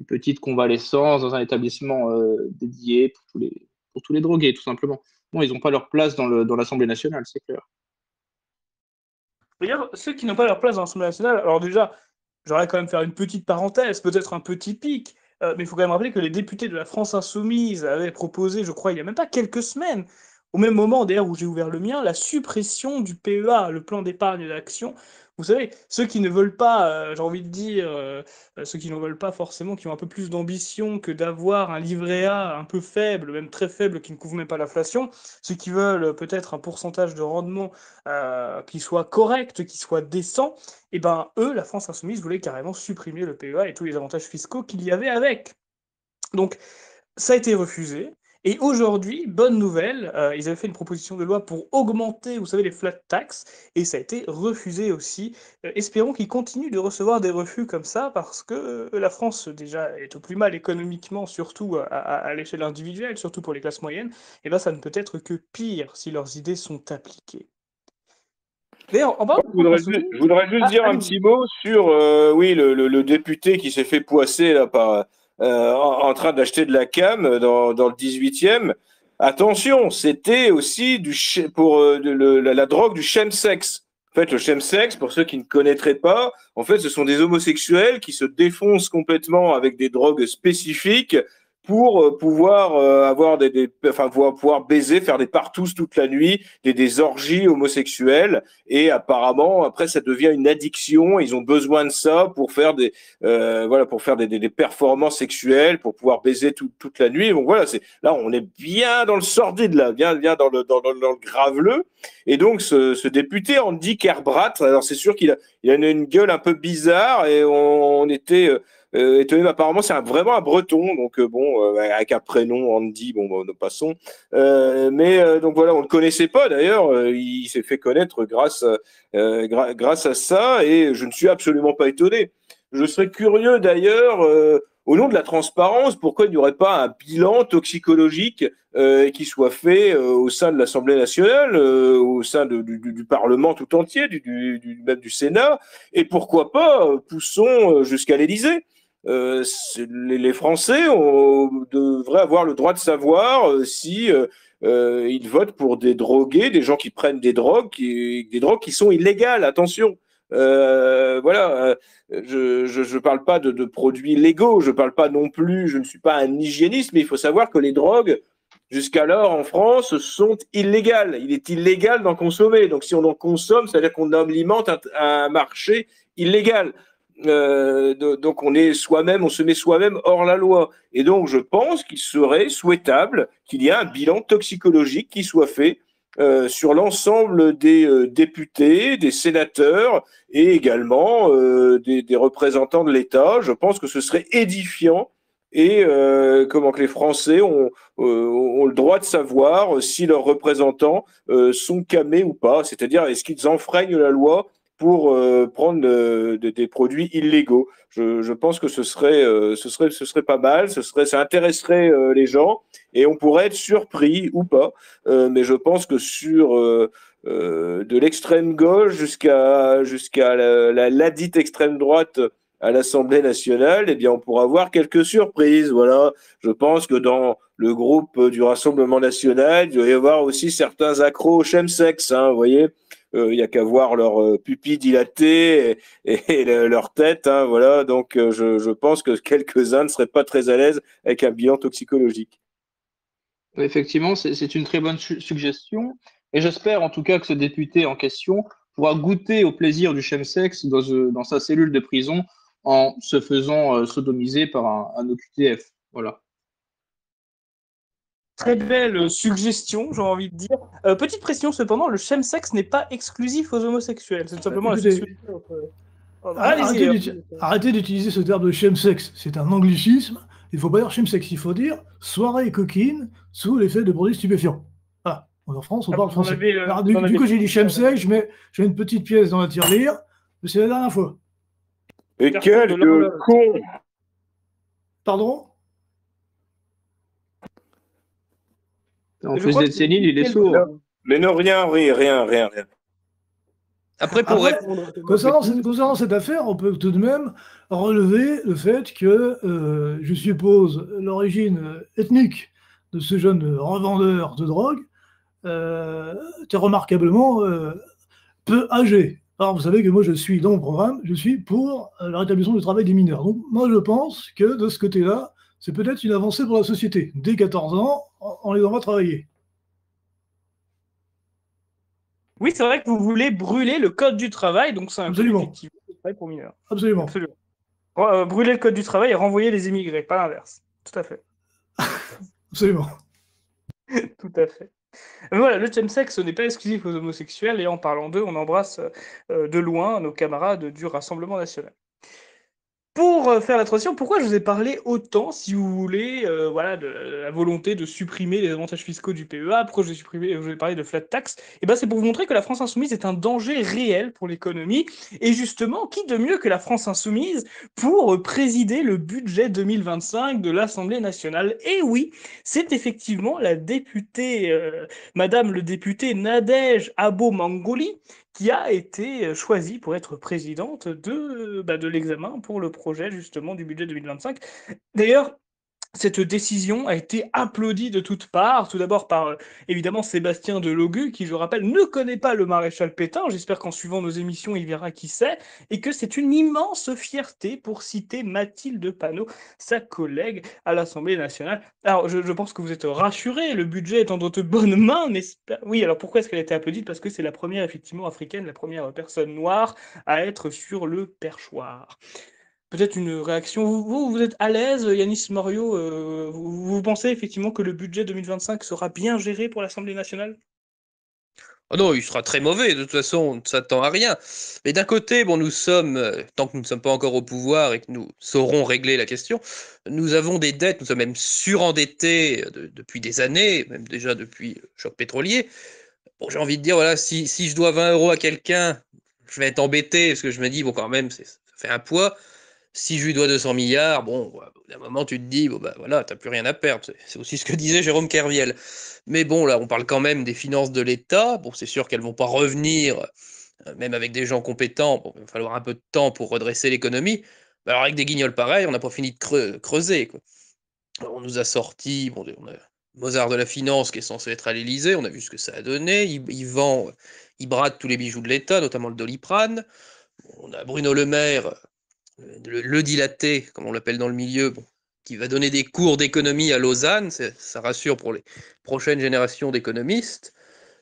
petite convalescence dans un établissement dédié pour tous les drogués, tout simplement. Non, ils n'ont pas leur place dans l'Assemblée nationale, c'est clair. D'ailleurs, ceux qui n'ont pas leur place dans l'Assemblée nationale, alors déjà, j'aurais quand même faire une petite parenthèse, peut-être un petit pic, mais il faut quand même rappeler que les députés de la France Insoumise avaient proposé, je crois, il y a même pas quelques semaines, au même moment d'ailleurs où j'ai ouvert le mien, la suppression du PEA, le plan d'épargne d'action. Vous savez, ceux qui ne veulent pas, j'ai envie de dire, ceux qui n'en veulent pas forcément, qui ont un peu plus d'ambition que d'avoir un livret A un peu faible, même très faible, qui ne couvre même pas l'inflation, ceux qui veulent peut-être un pourcentage de rendement qui soit correct, qui soit décent, et ben eux, la France Insoumise, voulait carrément supprimer le PEA et tous les avantages fiscaux qu'il y avait avec. Donc ça a été refusé. Et aujourd'hui, bonne nouvelle, ils avaient fait une proposition de loi pour augmenter, vous savez, les flat tax, et ça a été refusé aussi. Espérons qu'ils continuent de recevoir des refus comme ça, parce que la France, déjà, est au plus mal économiquement, surtout à l'échelle individuelle, surtout pour les classes moyennes, et ben ça ne peut être que pire si leurs idées sont appliquées. D'ailleurs, en parlant de France Je Insoumise, voudrais juste dire un allez-y. petit mot sur oui, le député qui s'est fait poisser là, en train d'acheter de la cam dans le 18e. Attention, c'était aussi pour la drogue du chemsex. En fait, le chemsex, pour ceux qui ne connaîtraient pas, en fait, ce sont des homosexuels qui se défoncent complètement avec des drogues spécifiques pour pouvoir avoir enfin, pouvoir baiser, faire des partous toute la nuit, des orgies homosexuelles. Et apparemment, après, ça devient une addiction. Ils ont besoin de ça pour faire pour faire des performances sexuelles, pour pouvoir baiser toute la nuit. Donc voilà, là, on est bien dans le sordide, là, bien dans le graveleux. Et donc, ce député, Andy Kerbrat, alors c'est sûr il a une gueule un peu bizarre et on était étonné. Apparemment, c'est vraiment un Breton, donc avec un prénom Andy, nous passons. Donc voilà, on le connaissait pas d'ailleurs. Il s'est fait connaître grâce à ça, et je ne suis absolument pas étonné. Je serais curieux d'ailleurs, au nom de la transparence, pourquoi il n'y aurait pas un bilan toxicologique qui soit fait au sein de l'Assemblée nationale, au sein du Parlement tout entier, même du Sénat, et pourquoi pas poussons jusqu'à l'Élysée. Les Français devraient avoir le droit de savoir si ils votent pour des drogués, des gens qui prennent des drogues qui sont illégales. Attention. Je parle pas de produits légaux, je parle pas non plus, je ne suis pas un hygiéniste, mais il faut savoir que les drogues, jusqu'alors en France, sont illégales. Il est illégal d'en consommer. Donc si on en consomme, ça veut dire qu'on alimente un marché illégal. Donc on se met soi-même hors la loi. Et donc je pense qu'il serait souhaitable qu'il y ait un bilan toxicologique qui soit fait sur l'ensemble des députés, des sénateurs et également des représentants de l'État. Je pense que ce serait édifiant et comment que les Français ont le droit de savoir si leurs représentants sont camés ou pas, c'est-à-dire est-ce qu'ils enfreignent la loi pour prendre des produits illégaux. Je pense que ce serait pas mal, ça intéresserait les gens et on pourrait être surpris ou pas. Mais je pense que sur de l'extrême gauche jusqu'à la dite extrême droite à l'Assemblée nationale, eh bien, on pourra avoir quelques surprises. Voilà. Je pense que dans le groupe du Rassemblement national, il doit y avoir aussi certains accros au chemsex, hein, vous voyez. Il y a qu'à voir leur pupille dilatée et leur tête. Hein, voilà. Donc, je pense que quelques-uns ne seraient pas très à l'aise avec un bilan toxicologique. Effectivement, c'est une très bonne suggestion. Et j'espère en tout cas que ce député en question pourra goûter au plaisir du chemsex dans sa cellule de prison en se faisant sodomiser par un OQTF. Voilà. Très belle suggestion, j'ai envie de dire. Petite précision cependant, le chemsex n'est pas exclusif aux homosexuels. C'est tout simplement la Écoutez, sexualité entre... Allez-y. Arrêtez d'utiliser ce terme de chemsex. C'est un anglicisme. Il ne faut pas dire chemsex, il faut dire soirée coquine sous l'effet de produits stupéfiants. Voilà. En France, on parle français. Alors, du coup, j'ai dit chemsex, je mets une petite pièce dans la tirelire, mais c'est la dernière fois. Et quel con! Pardon? En plus d'être sénile, il est sourd. Mais non, rien. Après, pour répondre... Concernant cette affaire, on peut tout de même relever le fait que, je suppose, l'origine ethnique de ce jeune revendeur de drogue était remarquablement peu âgé. Alors, vous savez que moi, dans mon programme, je suis pour le rétablissement du travail des mineurs. Donc, moi, je pense que de ce côté-là, c'est peut-être une avancée pour la société. Dès 14 ans, on les envoie travailler. Oui, c'est vrai que vous voulez brûler le code du travail, donc c'est un code effectivement de travail pour mineurs. Absolument. Brûler le code du travail et renvoyer les immigrés, pas l'inverse. Tout à fait. Absolument. Tout à fait. Voilà, le chemsex n'est pas exclusif aux homosexuels, et en parlant d'eux, on embrasse de loin nos camarades du Rassemblement national. Pour faire la transition, pourquoi je vous ai parlé autant, si vous voulez, voilà, de la volonté de supprimer les avantages fiscaux du PEA, pourquoi je vous ai parlé de flat tax? Et ben, c'est pour vous montrer que la France insoumise est un danger réel pour l'économie. Et justement, qui de mieux que la France insoumise pour présider le budget 2025 de l'Assemblée nationale? Et oui, c'est effectivement la députée, Madame le député Nadège Abo-Mangoli, qui a été choisie pour être présidente de l'examen pour le projet justement du budget 2025. D'ailleurs, cette décision a été applaudie de toutes parts, tout d'abord par évidemment Sébastien Delogu, qui, je rappelle, ne connaît pas le maréchal Pétain. J'espère qu'en suivant nos émissions, il verra qui c'est, et que c'est une immense fierté, pour citer Mathilde Panot, sa collègue à l'Assemblée nationale. Alors, je pense que vous êtes rassurés, le budget est en de bonnes mains, n'est-ce pas? Oui, alors pourquoi est-ce qu'elle a été applaudie? Parce que c'est la première, effectivement, africaine, la première personne noire à être sur le perchoir. Peut-être une réaction. Vous êtes à l'aise, Yanis Morio, vous pensez effectivement que le budget 2025 sera bien géré pour l'Assemblée nationale? Oh non, il sera très mauvais, de toute façon, on ne s'attend à rien. Mais d'un côté, bon, nous sommes, tant que nous ne sommes pas encore au pouvoir et que nous saurons régler la question, nous avons des dettes, nous sommes même surendettés depuis des années, même déjà depuis le choc pétrolier. Bon, j'ai envie de dire, voilà, si je dois 20 euros à quelqu'un, je vais être embêté, parce que je me dis, bon, quand même, ça fait un poids. Si je lui dois 200 milliards, bon, d'un moment, tu te dis, bon, bah voilà, t'as plus rien à perdre. C'est aussi ce que disait Jérôme Kerviel. Mais bon, là, on parle quand même des finances de l'État. Bon, c'est sûr qu'elles vont pas revenir, même avec des gens compétents. Bon, il va falloir un peu de temps pour redresser l'économie. Mais alors, avec des guignols pareils, on n'a pas fini de creuser, quoi. Alors, on nous a sorti, bon, on a Mozart de la finance qui est censé être à l'Élysée, on a vu ce que ça a donné. Il vend, il brade tous les bijoux de l'État, notamment le Doliprane. On a Bruno Le Maire, le dilaté, comme on l'appelle dans le milieu, bon, qui va donner des cours d'économie à Lausanne, ça rassure pour les prochaines générations d'économistes.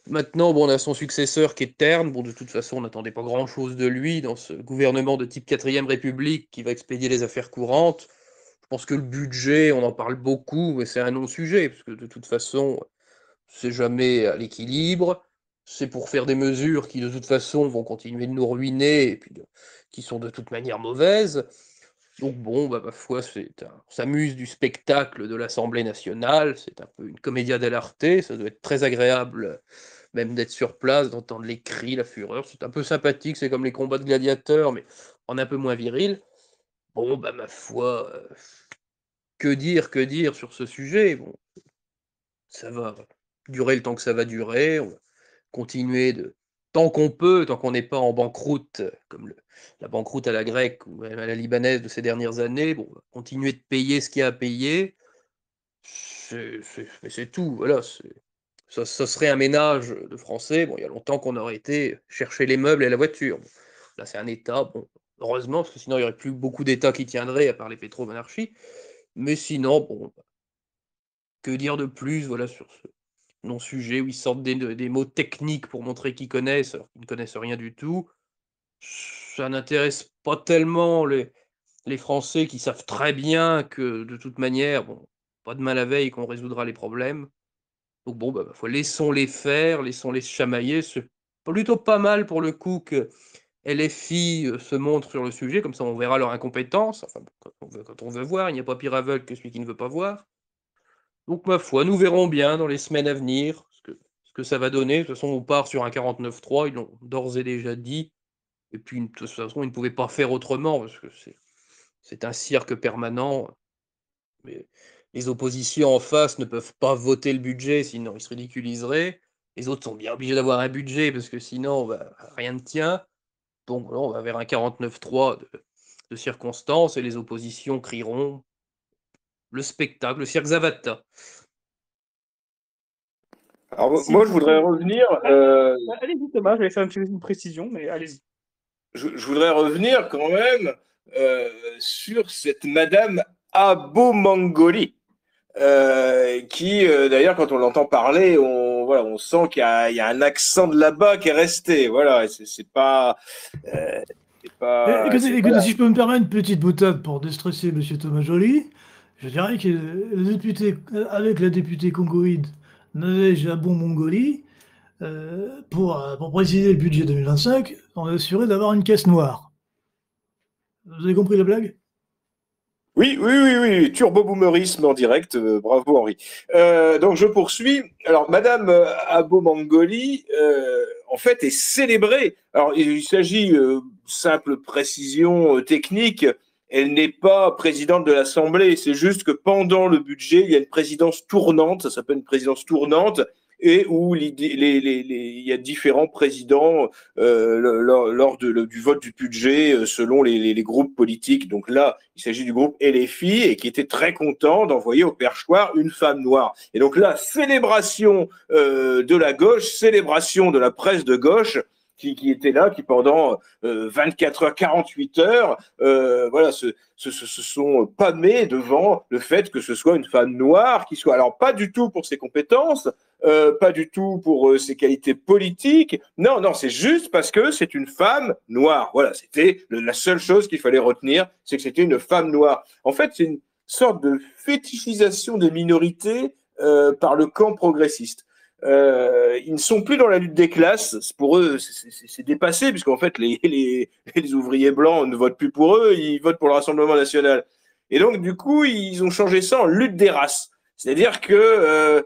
Maintenant, bon, on a son successeur qui est Terne. Bon, de toute façon, on n'attendait pas grand-chose de lui dans ce gouvernement de type 4ème République qui va expédier les affaires courantes. Je pense que le budget, on en parle beaucoup, mais c'est un non-sujet, parce que de toute façon, c'est jamais à l'équilibre. C'est pour faire des mesures qui, de toute façon, vont continuer de nous ruiner, et puis qui sont de toute manière mauvaises. Donc bon, bah, ma foi, on s'amuse du spectacle de l'Assemblée nationale, c'est un peu une commedia dell'arte, ça doit être très agréable même d'être sur place, d'entendre les cris, la fureur, c'est un peu sympathique, c'est comme les combats de gladiateurs, mais en un peu moins viril. Bon, bah ma foi, que dire sur ce sujet? Bon, ça va durer le temps que ça va durer, on va continuer tant qu'on peut, tant qu'on n'est pas en banqueroute, comme la banqueroute à la grecque ou même à la libanaise de ces dernières années, bon, on va continuer de payer ce qu'il y a à payer, mais c'est tout, voilà, ça serait un ménage de Français. Bon, il y a longtemps qu'on aurait été chercher les meubles et la voiture. Bon, là, c'est un État, bon, heureusement, parce que sinon, il n'y aurait plus beaucoup d'États qui tiendraient, à part les pétromonarchies. Mais sinon, bon, que dire de plus, voilà, sur ce non-sujet où ils sortent des mots techniques pour montrer qu'ils connaissent, alors qu'ils ne connaissent rien du tout. Ça n'intéresse pas tellement les Français qui savent très bien que, de toute manière, bon, pas demain la veille qu'on résoudra les problèmes. Donc bon, bah, laissons-les faire, laissons-les se chamailler. C'est plutôt pas mal pour le coup que LFI se montre sur le sujet, comme ça on verra leur incompétence. Enfin, quand on veut voir, il n'y a pas pire aveugle que celui qui ne veut pas voir. Donc ma foi, nous verrons bien dans les semaines à venir ce que ça va donner. De toute façon, on part sur un 49-3, ils l'ont d'ores et déjà dit. Et puis, de toute façon, ils ne pouvaient pas faire autrement, parce que c'est un cirque permanent. Mais les oppositions en face ne peuvent pas voter le budget, sinon ils se ridiculiseraient. Les autres sont bien obligés d'avoir un budget, parce que sinon, bah, rien ne tient. Donc là, on va vers un 49-3 de circonstances, et les oppositions crieront le spectacle, le cirque Zavata. Alors, Si moi, vous je voudrais pouvez- revenir. Allez-y, Thomas, j'avais fait une précision, mais allez-y. Je voudrais revenir quand même sur cette Madame Abomangoli, qui, d'ailleurs, quand on l'entend parler, on sent qu'il y a un accent de là-bas qui est resté. Voilà, c'est pas, Écoutez, voilà. si je peux me permettre une petite boutade pour déstresser M. Thomas Joly, je dirais que le député, avec la députée congoïde Nadège Abon-Mongolie, pour préciser le budget 2025, on est assuré d'avoir une caisse noire. Vous avez compris la blague? Oui, turbo-boomerisme en direct, bravo Henri. Donc je poursuis. Alors Madame Abomangoli, en fait, est célébrée. Alors il s'agit, simple précision technique, elle n'est pas présidente de l'Assemblée, c'est juste que pendant le budget, il y a une présidence tournante, ça s'appelle une présidence tournante, et où il y a différents présidents lors du vote du budget selon les groupes politiques. Donc là, il s'agit du groupe LFI et qui était très content d'envoyer au perchoir une femme noire. Et donc là, célébration de la gauche, célébration de la presse de gauche qui était là, qui pendant 24 heures, 48 heures, voilà, se sont pâmés devant le fait que ce soit une femme noire qui soit, alors pas du tout pour ses compétences, pas du tout pour ses qualités politiques. Non, c'est juste parce que c'est une femme noire. Voilà, c'était la seule chose qu'il fallait retenir, c'est que c'était une femme noire. En fait, c'est une sorte de fétichisation des minorités par le camp progressiste. Ils ne sont plus dans la lutte des classes. Pour eux, c'est dépassé, puisqu'en fait, les ouvriers blancs ne votent plus pour eux, ils votent pour le Rassemblement national. Et donc, du coup, ils ont changé ça en lutte des races. C'est-à-dire que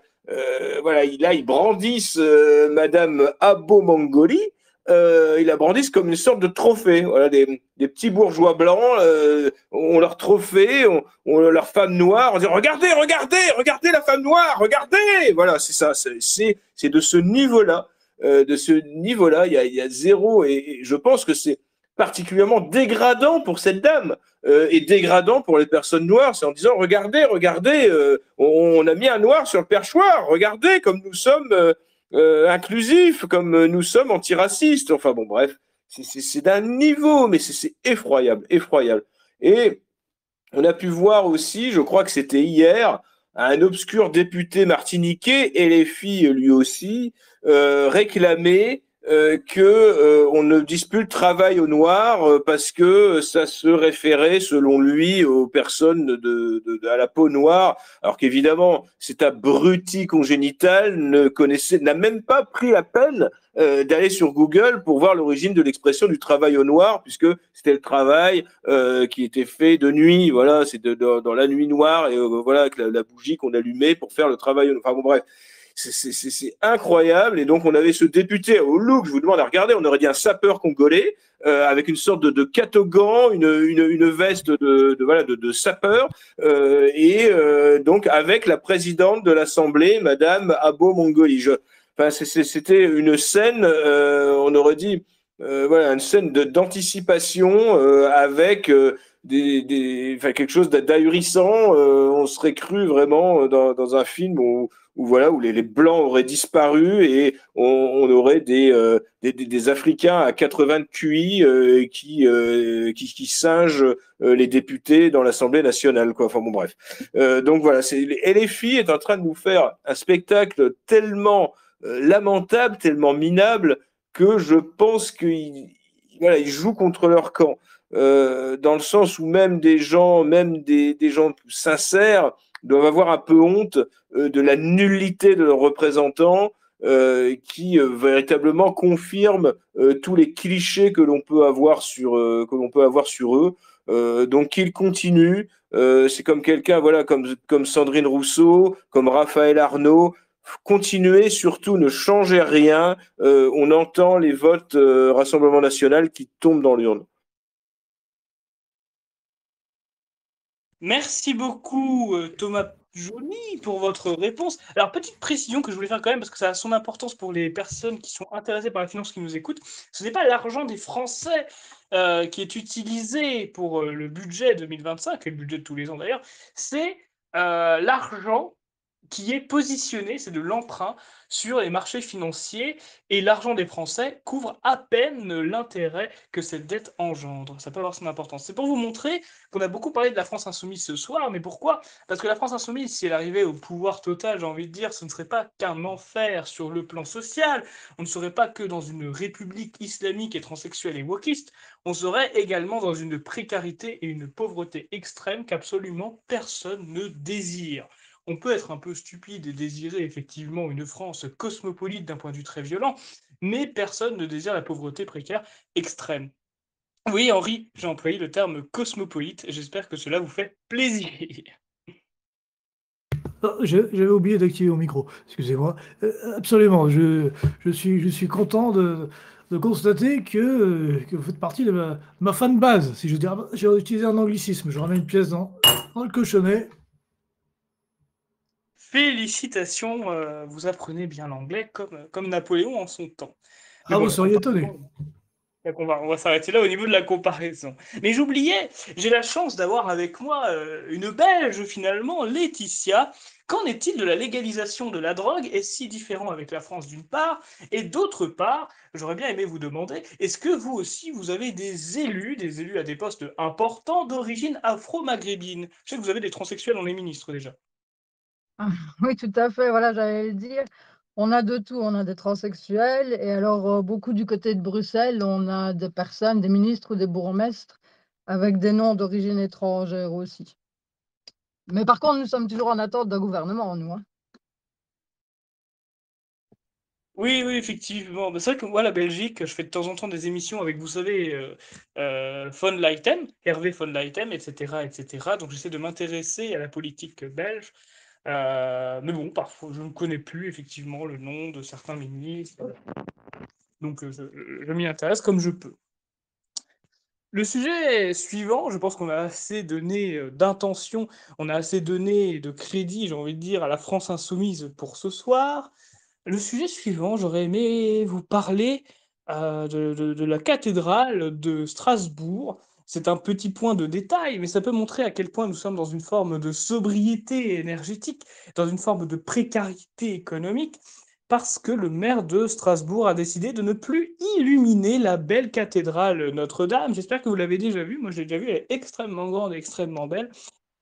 voilà, là, ils brandissent Madame Abomangoli, ils la brandissent comme une sorte de trophée. Voilà, des petits bourgeois blancs ont leur trophée, ont leur femme noire, on dit regardez la femme noire, regardez. Voilà, c'est ça, c'est de ce niveau-là. Il y a zéro, et je pense que c'est particulièrement dégradant pour cette dame et dégradant pour les personnes noires. C'est en disant regardez, on a mis un noir sur le perchoir, regardez comme nous sommes inclusifs, comme nous sommes antiracistes. Enfin bon, bref, c'est d'un niveau, mais c'est effroyable. Et on a pu voir aussi, je crois que c'était hier, un obscur député martiniquais, LFI lui aussi, réclamait on ne dise plus le travail au noir parce que ça se référait, selon lui, aux personnes à la peau noire, alors qu'évidemment, cet abruti congénital n'a même pas pris la peine d'aller sur Google pour voir l'origine de l'expression du travail au noir, puisque c'était le travail qui était fait de nuit, voilà, c'est dans la nuit noire, et voilà, avec la bougie qu'on allumait pour faire le travail au noir. Enfin bon, bref. C'est incroyable. Et donc, on avait ce député au look, je vous demande à regarder, on aurait dit un sapeur congolais, avec une sorte de catogan, une veste de sapeur, donc avec la présidente de l'Assemblée, Madame Abomangoli. Enfin, c'était une scène, on aurait dit, voilà, une scène d'anticipation avec enfin, quelque chose d'ahurissant. On serait cru vraiment dans un film où voilà, où les Blancs auraient disparu et on aurait des Africains à 80 de QI qui singent les députés dans l'Assemblée nationale, quoi. Enfin bon, bref. Donc voilà, LFI est en train de nous faire un spectacle tellement lamentable, tellement minable, que je pense qu'ils voilà, ils jouent contre leur camp. Dans le sens où même des gens sincères doivent avoir un peu honte de la nullité de leurs représentants qui véritablement confirment tous les clichés que l'on peut avoir sur eux. Donc qu'ils continuent. C'est comme quelqu'un, voilà, comme Sandrine Rousseau, comme Raphaël Arnaud. Continuez, surtout ne changez rien. On entend les votes Rassemblement national qui tombent dans l'urne. Merci beaucoup, Thomas Joly, pour votre réponse. Alors, petite précision que je voulais faire quand même, parce que ça a son importance pour les personnes qui sont intéressées par la finance qui nous écoutent. Ce n'est pas l'argent des Français qui est utilisé pour le budget 2025, et le budget de tous les ans d'ailleurs, c'est l'argent qui est positionné, c'est de l'emprunt sur les marchés financiers, et l'argent des Français couvre à peine l'intérêt que cette dette engendre. Ça peut avoir son importance. C'est pour vous montrer qu'on a beaucoup parlé de la France insoumise ce soir, mais pourquoi? Parce que la France insoumise, si elle arrivait au pouvoir total, j'ai envie de dire, ce ne serait pas qu'un enfer sur le plan social, on ne serait pas que dans une république islamique et transsexuelle et wokiste, on serait également dans une précarité et une pauvreté extrême qu'absolument personne ne désire. On peut être un peu stupide et désirer effectivement une France cosmopolite d'un point de vue très violent, mais personne ne désire la pauvreté précaire extrême. Oui, Henri, j'ai employé le terme cosmopolite, j'espère que cela vous fait plaisir. J'avais oublié d'activer mon micro, excusez-moi. Absolument, je suis content de constater que vous faites partie de ma fan base. Si je dis, j'ai utilisé un anglicisme, je remets une pièce dans le cochonnet. Félicitations, vous apprenez bien l'anglais comme Napoléon en son temps. Mais Ah, bon, vous seriez étonné. on va s'arrêter là au niveau de la comparaison. Mais j'oubliais, j'ai la chance d'avoir avec moi une Belge finalement, Laetitia. Qu'en est-il de la légalisation de la drogue? Est-ce si différent avec la France d'une part? Et d'autre part, j'aurais bien aimé vous demander, est-ce que vous aussi, vous avez des élus à des postes importants d'origine afro-maghrébine? Je sais que vous avez des transsexuels dans les ministres déjà. Oui, tout à fait, voilà, j'allais le dire. On a de tout, on a des transsexuels et alors beaucoup du côté de Bruxelles, on a des personnes, des ministres ou des bourgmestres avec des noms d'origine étrangère aussi. Mais par contre, nous sommes toujours en attente d'un gouvernement, nous, hein. Oui, oui, effectivement. Bah, c'est vrai que moi, la Belgique, je fais de temps en temps des émissions avec, vous savez, Von Leiten, Hervé Von Leiten, etc., etc. Donc j'essaie de m'intéresser à la politique belge. Mais bon, parfois, je ne connais plus effectivement le nom de certains ministres. Donc je m'y intéresse comme je peux. Le sujet suivant, je pense qu'on a assez donné d'intention, on a assez donné de crédit, j'ai envie de dire, à la France insoumise pour ce soir. Le sujet suivant, j'aurais aimé vous parler de la cathédrale de Strasbourg. C'est un petit point de détail, mais ça peut montrer à quel point nous sommes dans une forme de sobriété énergétique, dans une forme de précarité économique, parce que le maire de Strasbourg a décidé de ne plus illuminer la belle cathédrale Notre-Dame. J'espère que vous l'avez déjà vue. Moi, je l'ai déjà vue. Elle est extrêmement grande et extrêmement belle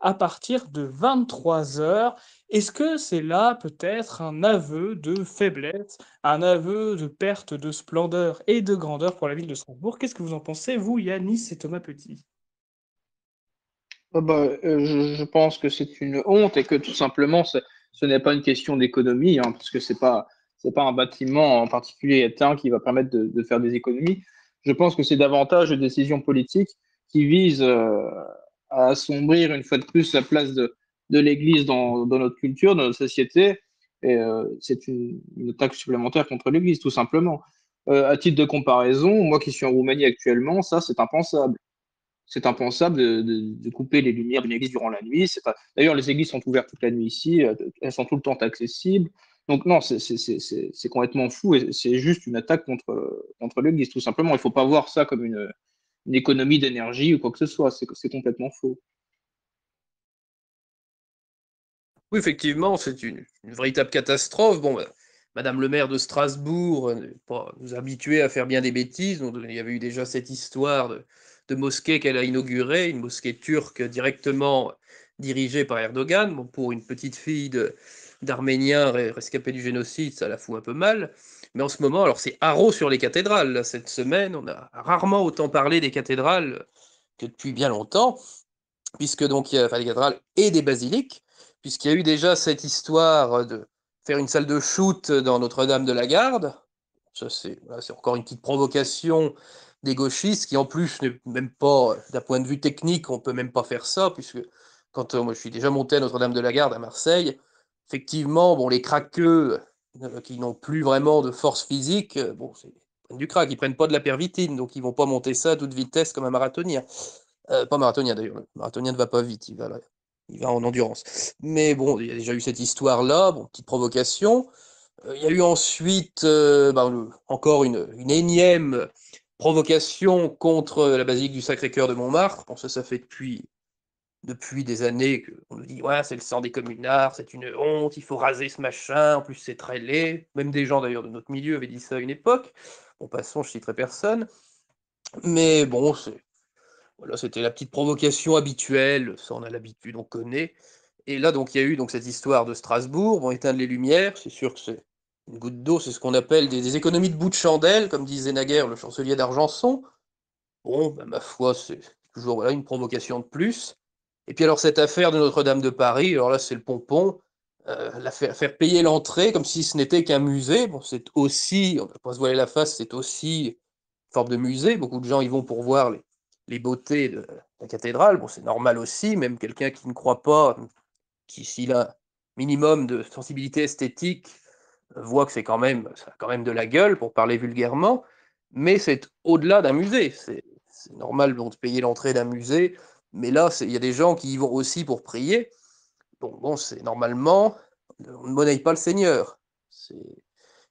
à partir de 23 heures. Est-ce que c'est là peut-être un aveu de faiblesse, un aveu de perte de splendeur et de grandeur pour la ville de Strasbourg? Qu'est-ce que vous en pensez, vous, Yanis et Thomas Petit? Je pense que c'est une honte et que tout simplement, ce n'est pas une question d'économie, hein, parce que c'est pas un bâtiment en particulier éteint qui va permettre de faire des économies. Je pense que c'est davantage une décision politique qui vise à assombrir une fois de plus la place de l'Église dans notre culture, dans notre société. Et c'est une attaque supplémentaire contre l'Église, tout simplement. À titre de comparaison, moi qui suis en Roumanie actuellement, ça, c'est impensable. C'est impensable de couper les lumières d'une église durant la nuit. D'ailleurs, les églises sont ouvertes toute la nuit ici, elles sont tout le temps accessibles. Donc non, c'est complètement fou et c'est juste une attaque contre l'église, tout simplement. Il ne faut pas voir ça comme une économie d'énergie ou quoi que ce soit. C'est complètement faux. Oui, effectivement, c'est une véritable catastrophe. Bon, Madame le maire de Strasbourg n'est pas nous habituée à faire bien des bêtises. Donc, il y avait eu déjà cette histoire de mosquée qu'elle a inaugurée, une mosquée turque directement dirigée par Erdogan. Bon, pour une petite fille d'Arméniens rescapés du génocide, ça la fout un peu mal. Mais en ce moment, alors c'est haro sur les cathédrales. Là, cette semaine, on a rarement autant parlé des cathédrales que depuis bien longtemps, puisque donc, enfin, des cathédrales et des basiliques, puisqu'il y a eu déjà cette histoire de faire une salle de shoot dans Notre-Dame de la Garde. Ça, voilà, c'est encore une petite provocation des gauchistes qui, en plus, n'est même pas, d'un point de vue technique, on peut même pas faire ça, puisque quand moi je suis déjà monté à Notre-Dame de la Garde à Marseille, effectivement, bon, les craqueux qui n'ont plus vraiment de force physique, bon, ils prennent du crack, ils prennent pas de la pervitine, donc ils vont pas monter ça à toute vitesse comme un marathonien. Pas marathonien d'ailleurs, le marathonien ne va pas vite, il va en endurance. Mais bon, il y a déjà eu cette histoire-là, bon, petite provocation. Il y a eu ensuite encore une énième provocation contre la basilique du Sacré-Cœur de Montmartre. Bon, ça fait depuis des années qu'on nous dit ouais, c'est le sang des communards, c'est une honte, il faut raser ce machin, en plus c'est très laid. Même des gens d'ailleurs de notre milieu avaient dit ça à une époque. Bon, passons, je citerai personne. Mais bon, voilà, c'était la petite provocation habituelle, ça on a l'habitude, on connaît. Et là, donc, il y a eu donc, cette histoire de Strasbourg, vont éteindre les lumières, c'est sûr que c'est une goutte d'eau, c'est ce qu'on appelle des économies de bout de chandelle, comme disait naguère le chancelier d'Argenson. Bon, ben, ma foi, c'est toujours voilà, une provocation de plus. Et puis alors, cette affaire de Notre-Dame de Paris, alors là, c'est le pompon, faire payer l'entrée comme si ce n'était qu'un musée, bon, c'est aussi, on ne va pas se voiler la face, c'est aussi une forme de musée, beaucoup de gens y vont pour voir les beautés de la cathédrale, bon, c'est normal aussi, même quelqu'un qui ne croit pas, qui s'il a un minimum de sensibilité esthétique, voit que ça a quand même de la gueule, pour parler vulgairement, mais c'est au-delà d'un musée, c'est normal donc, de payer l'entrée d'un musée, mais là, il y a des gens qui y vont aussi pour prier, donc bon, c'est normalement, on ne monnaie pas le Seigneur,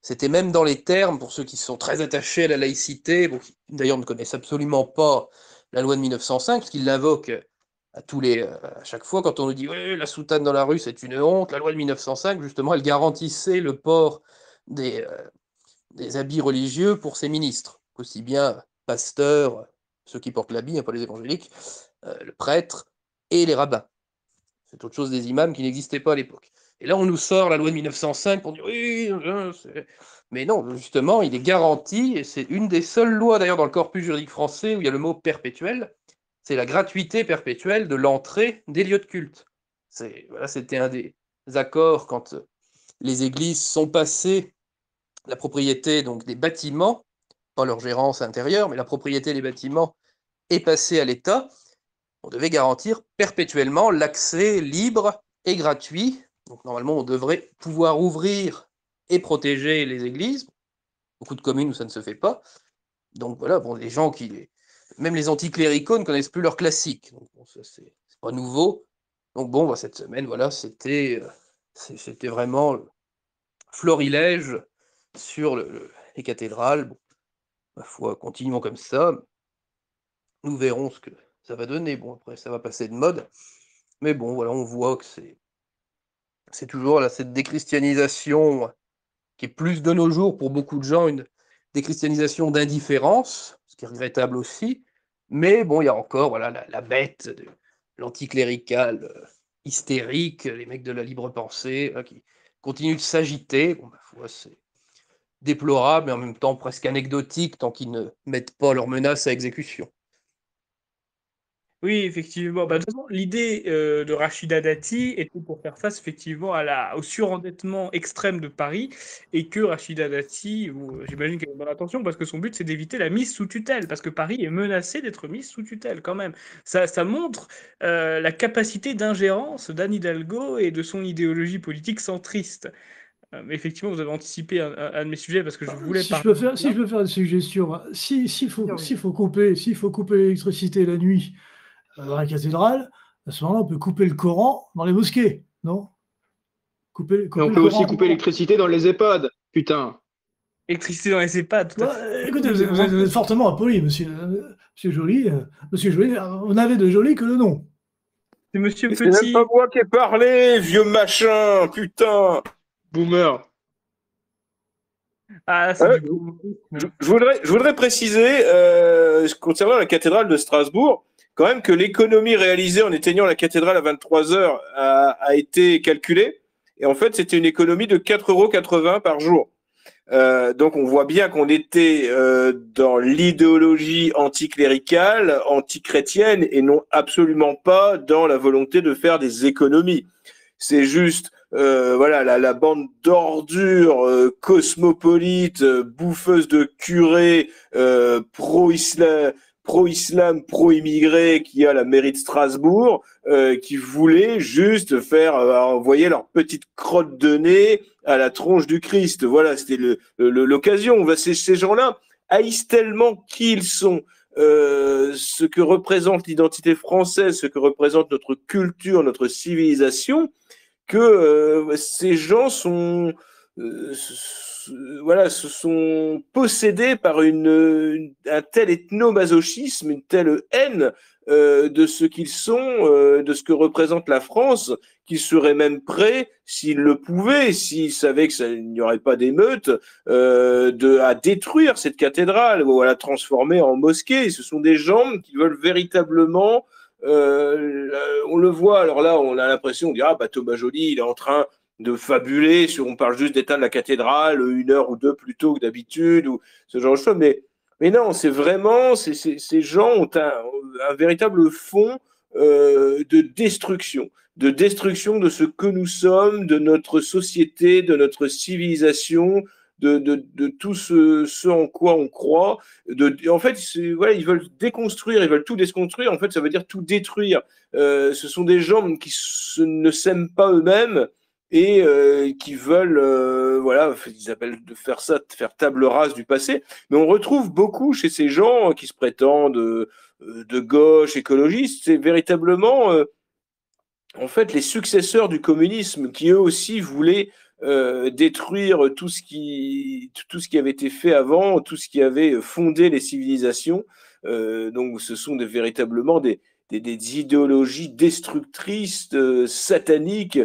c'était même dans les termes, pour ceux qui sont très attachés à la laïcité, bon, qui d'ailleurs ne connaissent absolument pas la loi de 1905, parce qu'ils l'invoquent à chaque fois quand on nous dit ouais, la soutane dans la rue c'est une honte, la loi de 1905, justement, elle garantissait le port des, euh, des habits religieux pour ses ministres, aussi bien pasteurs, ceux qui portent l'habit, hein, pas les évangéliques, le prêtre et les rabbins. C'est autre chose des imams qui n'existaient pas à l'époque. Et là, on nous sort la loi de 1905 pour dire oui, mais non, justement, il est garanti, et c'est une des seules lois d'ailleurs dans le corpus juridique français où il y a le mot perpétuel, c'est la gratuité perpétuelle de l'entrée des lieux de culte. Voilà, c'était un des accords quand les églises sont passées la propriété donc des bâtiments, pas leur gérance intérieure, mais la propriété des bâtiments est passée à l'État. On devait garantir perpétuellement l'accès libre et gratuit. Donc normalement, on devrait pouvoir ouvrir et protéger les églises. Beaucoup de communes où ça ne se fait pas. Donc voilà, bon, les gens même les anticléricaux ne connaissent plus leurs classiques. Donc bon, ça, c'est pas nouveau. Donc bon, cette semaine, voilà, c'était vraiment le florilège sur les cathédrales. Bon, ma foi, continuons comme ça. Nous verrons ce que ça va donner. Bon, après, ça va passer de mode. Mais bon, voilà, on voit que c'est toujours là, cette déchristianisation qui est plus de nos jours pour beaucoup de gens une déchristianisation d'indifférence, ce qui est regrettable aussi. Mais bon, il y a encore voilà, la bête de l'anticlérical hystérique, les mecs de la libre pensée qui continuent de s'agiter. Bon, ma foi, c'est déplorable, mais en même temps presque anecdotique tant qu'ils ne mettent pas leurs menaces à exécution. Oui, effectivement. Bah, de toute façon, l'idée de Rachida Dati était pour faire face effectivement au surendettement extrême de Paris et que Rachida Dati, j'imagine qu'elle a une bonne intention parce que son but c'est d'éviter la mise sous tutelle parce que Paris est menacé d'être mise sous tutelle quand même. Ça montre la capacité d'ingérence d'Anne Hidalgo et de son idéologie politique centriste. Mais effectivement, vous avez anticipé un de mes sujets parce que je voulais Si je parler peux faire, de si ça. je peux faire une suggestion, hein, s'il faut couper l'électricité la nuit dans la cathédrale, à ce moment-là, on peut couper le Coran dans les mosquées, non? Mais on Couper le peut aussi Coran. couper l'électricité dans les EHPAD, putain. Électricité dans les EHPAD, tout à Bah, fait. écoutez, vous êtes fortement impoli, monsieur Joly. Monsieur Joly, vous n'avez de Joly que le nom. C'est Monsieur Mais c'est même pas Petit. moi qui ai parlé, vieux machin, putain. Boomer. Ah, c'est Euh, du gros. je voudrais préciser, concernant la cathédrale de Strasbourg, quand même que l'économie réalisée en éteignant la cathédrale à 23 heures a été calculée. Et en fait, c'était une économie de 4,80 € par jour. Donc on voit bien qu'on était dans l'idéologie anticléricale, antichrétienne, et non absolument pas dans la volonté de faire des économies. C'est juste voilà la bande d'ordures cosmopolites, bouffeuses de curés, pro-islam, pro-immigrés qui a la mairie de Strasbourg, qui voulaient juste faire envoyer leur petite crotte de nez à la tronche du Christ. Voilà, c'était l'occasion. Ces gens-là haïssent tellement qui ils sont, ce que représente l'identité française, ce que représente notre culture, notre civilisation, que ces gens sont voilà, se sont possédés par un tel ethnomasochisme, une telle haine de ce qu'ils sont, de ce que représente la France, qu'ils seraient même prêts, s'ils le pouvaient, s'ils savaient qu'il n'y aurait pas d'émeute, à détruire cette cathédrale ou à la transformer en mosquée. Ce sont des gens qui veulent véritablement on le voit, alors là, on a l'impression, on dit, ah, bah, Thomas Joly, il est en train de fabuler on parle juste d'éteindre la cathédrale 1 heure ou 2 plus tôt que d'habitude, ou ce genre de choses. Mais non, c'est vraiment, ces gens ont un véritable fond de destruction de ce que nous sommes, de notre société, de notre civilisation, de tout ce en quoi on croit. En fait, voilà, ils veulent déconstruire, ils veulent tout déconstruire. En fait, ça veut dire tout détruire. Ce sont des gens qui ne s'aiment pas eux-mêmes et qui veulent, voilà, ils appellent de faire ça, de faire table rase du passé. Mais on retrouve beaucoup chez ces gens qui se prétendent de gauche, écologistes, c'est véritablement, en fait, les successeurs du communisme qui eux aussi voulaient détruire tout ce qui avait été fait avant, tout ce qui avait fondé les civilisations. Donc, ce sont véritablement des idéologies destructrices, sataniques,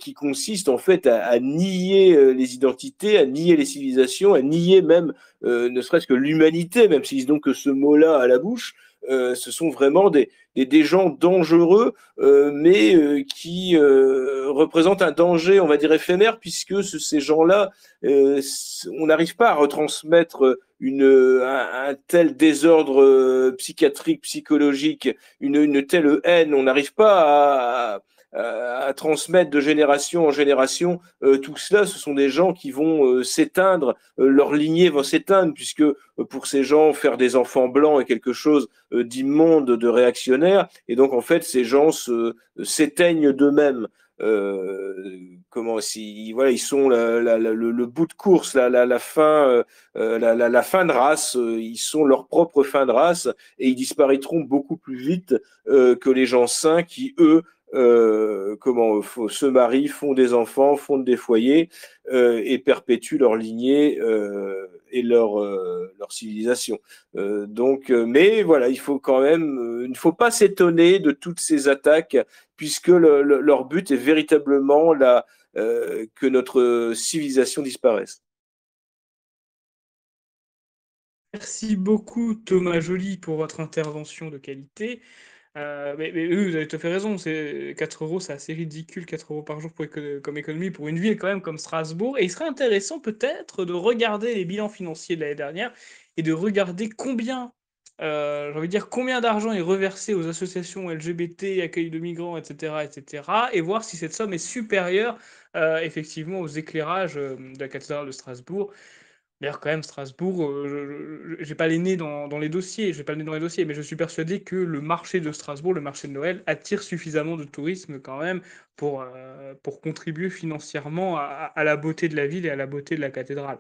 qui consistent en fait à nier les identités, à nier les civilisations, à nier même ne serait-ce que l'humanité, même s'ils n'ont que ce mot-là à la bouche. Ce sont vraiment des gens dangereux, mais qui représentent un danger, on va dire, éphémère, puisque ces gens-là, on n'arrive pas à retransmettre un tel désordre psychiatrique, psychologique, une telle haine. On n'arrive pas à transmettre de génération en génération tout cela. Ce sont des gens qui vont s'éteindre, leur lignée va s'éteindre, puisque pour ces gens, faire des enfants blancs est quelque chose d'immonde, de réactionnaire, et donc en fait, ces gens s'éteignent d'eux-mêmes. Voilà, ils sont le bout de course, la fin, la fin de race. Ils sont leur propre fin de race et ils disparaîtront beaucoup plus vite que les gens sains qui, eux, se marient, font des enfants, fondent des foyers et perpétuent leur lignée et leur civilisation. Mais voilà, il ne faut pas s'étonner de toutes ces attaques, puisque leur but est véritablement que notre civilisation disparaisse. Merci beaucoup, Thomas Joly, pour votre intervention de qualité. Mais oui, vous avez tout à fait raison. 4 euros, c'est assez ridicule, 4 euros par jour comme économie pour une ville quand même comme Strasbourg. Et il serait intéressant peut-être de regarder les bilans financiers de l'année dernière et de regarder j'ai envie de dire, combien d'argent est reversé aux associations LGBT, accueil de migrants, etc., et voir si cette somme est supérieure effectivement aux éclairages de la cathédrale de Strasbourg. D'ailleurs, quand même, Strasbourg, j'ai pas les nez dans les dossiers, j'ai pas le nez dans les dossiers, mais je suis persuadé que le marché de Strasbourg, le marché de Noël, attire suffisamment de tourisme quand même pour contribuer financièrement à la beauté de la ville et à la beauté de la cathédrale.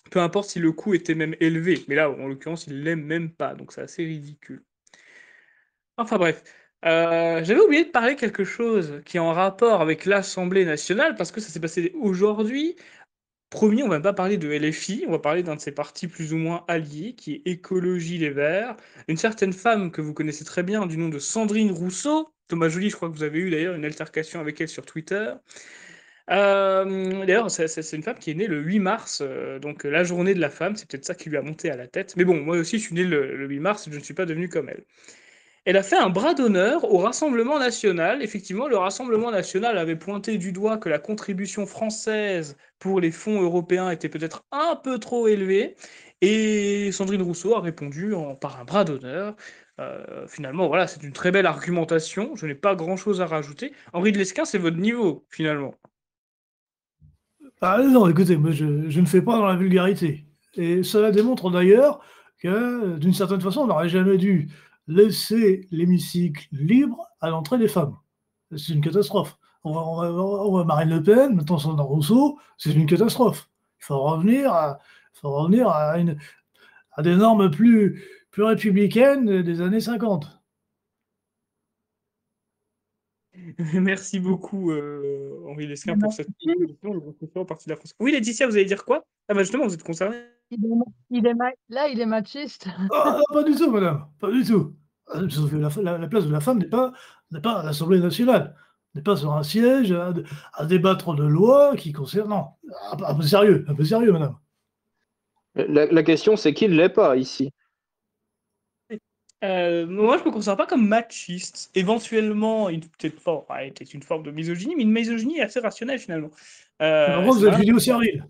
Peu importe si le coût était même élevé, mais là, en l'occurrence, il l'aime même pas, donc c'est assez ridicule. Enfin bref, j'avais oublié de parler quelque chose qui est en rapport avec l'Assemblée nationale, parce que ça s'est passé aujourd'hui. Promis, on va pas parler de LFI, on va parler d'un de ses partis plus ou moins alliés, qui est Écologie Les Verts. Une certaine femme que vous connaissez très bien, du nom de Sandrine Rousseau. Thomas Joly, je crois que vous avez eu d'ailleurs une altercation avec elle sur Twitter. D'ailleurs, c'est une femme qui est née le 8 mars, donc la journée de la femme, c'est peut-être ça qui lui a monté à la tête. Mais bon, moi aussi, je suis né le 8 mars, je ne suis pas devenu comme elle. Elle a fait un bras d'honneur au Rassemblement national. Effectivement, le Rassemblement national avait pointé du doigt que la contribution française pour les fonds européens était peut-être un peu trop élevée. Et Sandrine Rousseau a répondu par un bras d'honneur. Finalement, voilà, c'est une très belle argumentation. Je n'ai pas grand-chose à rajouter. Henri de Lesquen, c'est votre niveau, finalement. Ah non, écoutez, moi je ne fais pas dans la vulgarité. Et cela démontre d'ailleurs que, d'une certaine façon, on n'aurait jamais dû laisser l'hémicycle libre à l'entrée des femmes. C'est une catastrophe. On voit Marine Le Pen, maintenant Sandrine Rousseau, c'est une catastrophe. Il faut revenir à des normes plus républicaines des années 50. Merci beaucoup, Henri Lesquen, pour cette Merci. contribution. Le groupe préféré au Parti de la France. Oui, Laetitia, vous allez dire quoi? Ah bah justement, vous êtes concernée. Là, il est machiste. Ah, pas du tout, madame, pas du tout. Sauf que la place de la femme n'est pas à l'Assemblée nationale, n'est pas sur un siège à débattre de lois qui concernent. Non, un peu sérieux, madame. La question, c'est qui ne l'est pas ici? Moi, je me considère pas comme machiste. Éventuellement, peut-être pas, ouais, peut-être une forme de misogynie, mais une misogynie assez rationnelle finalement. Par contre, vous êtes Voilà. judéo-servile.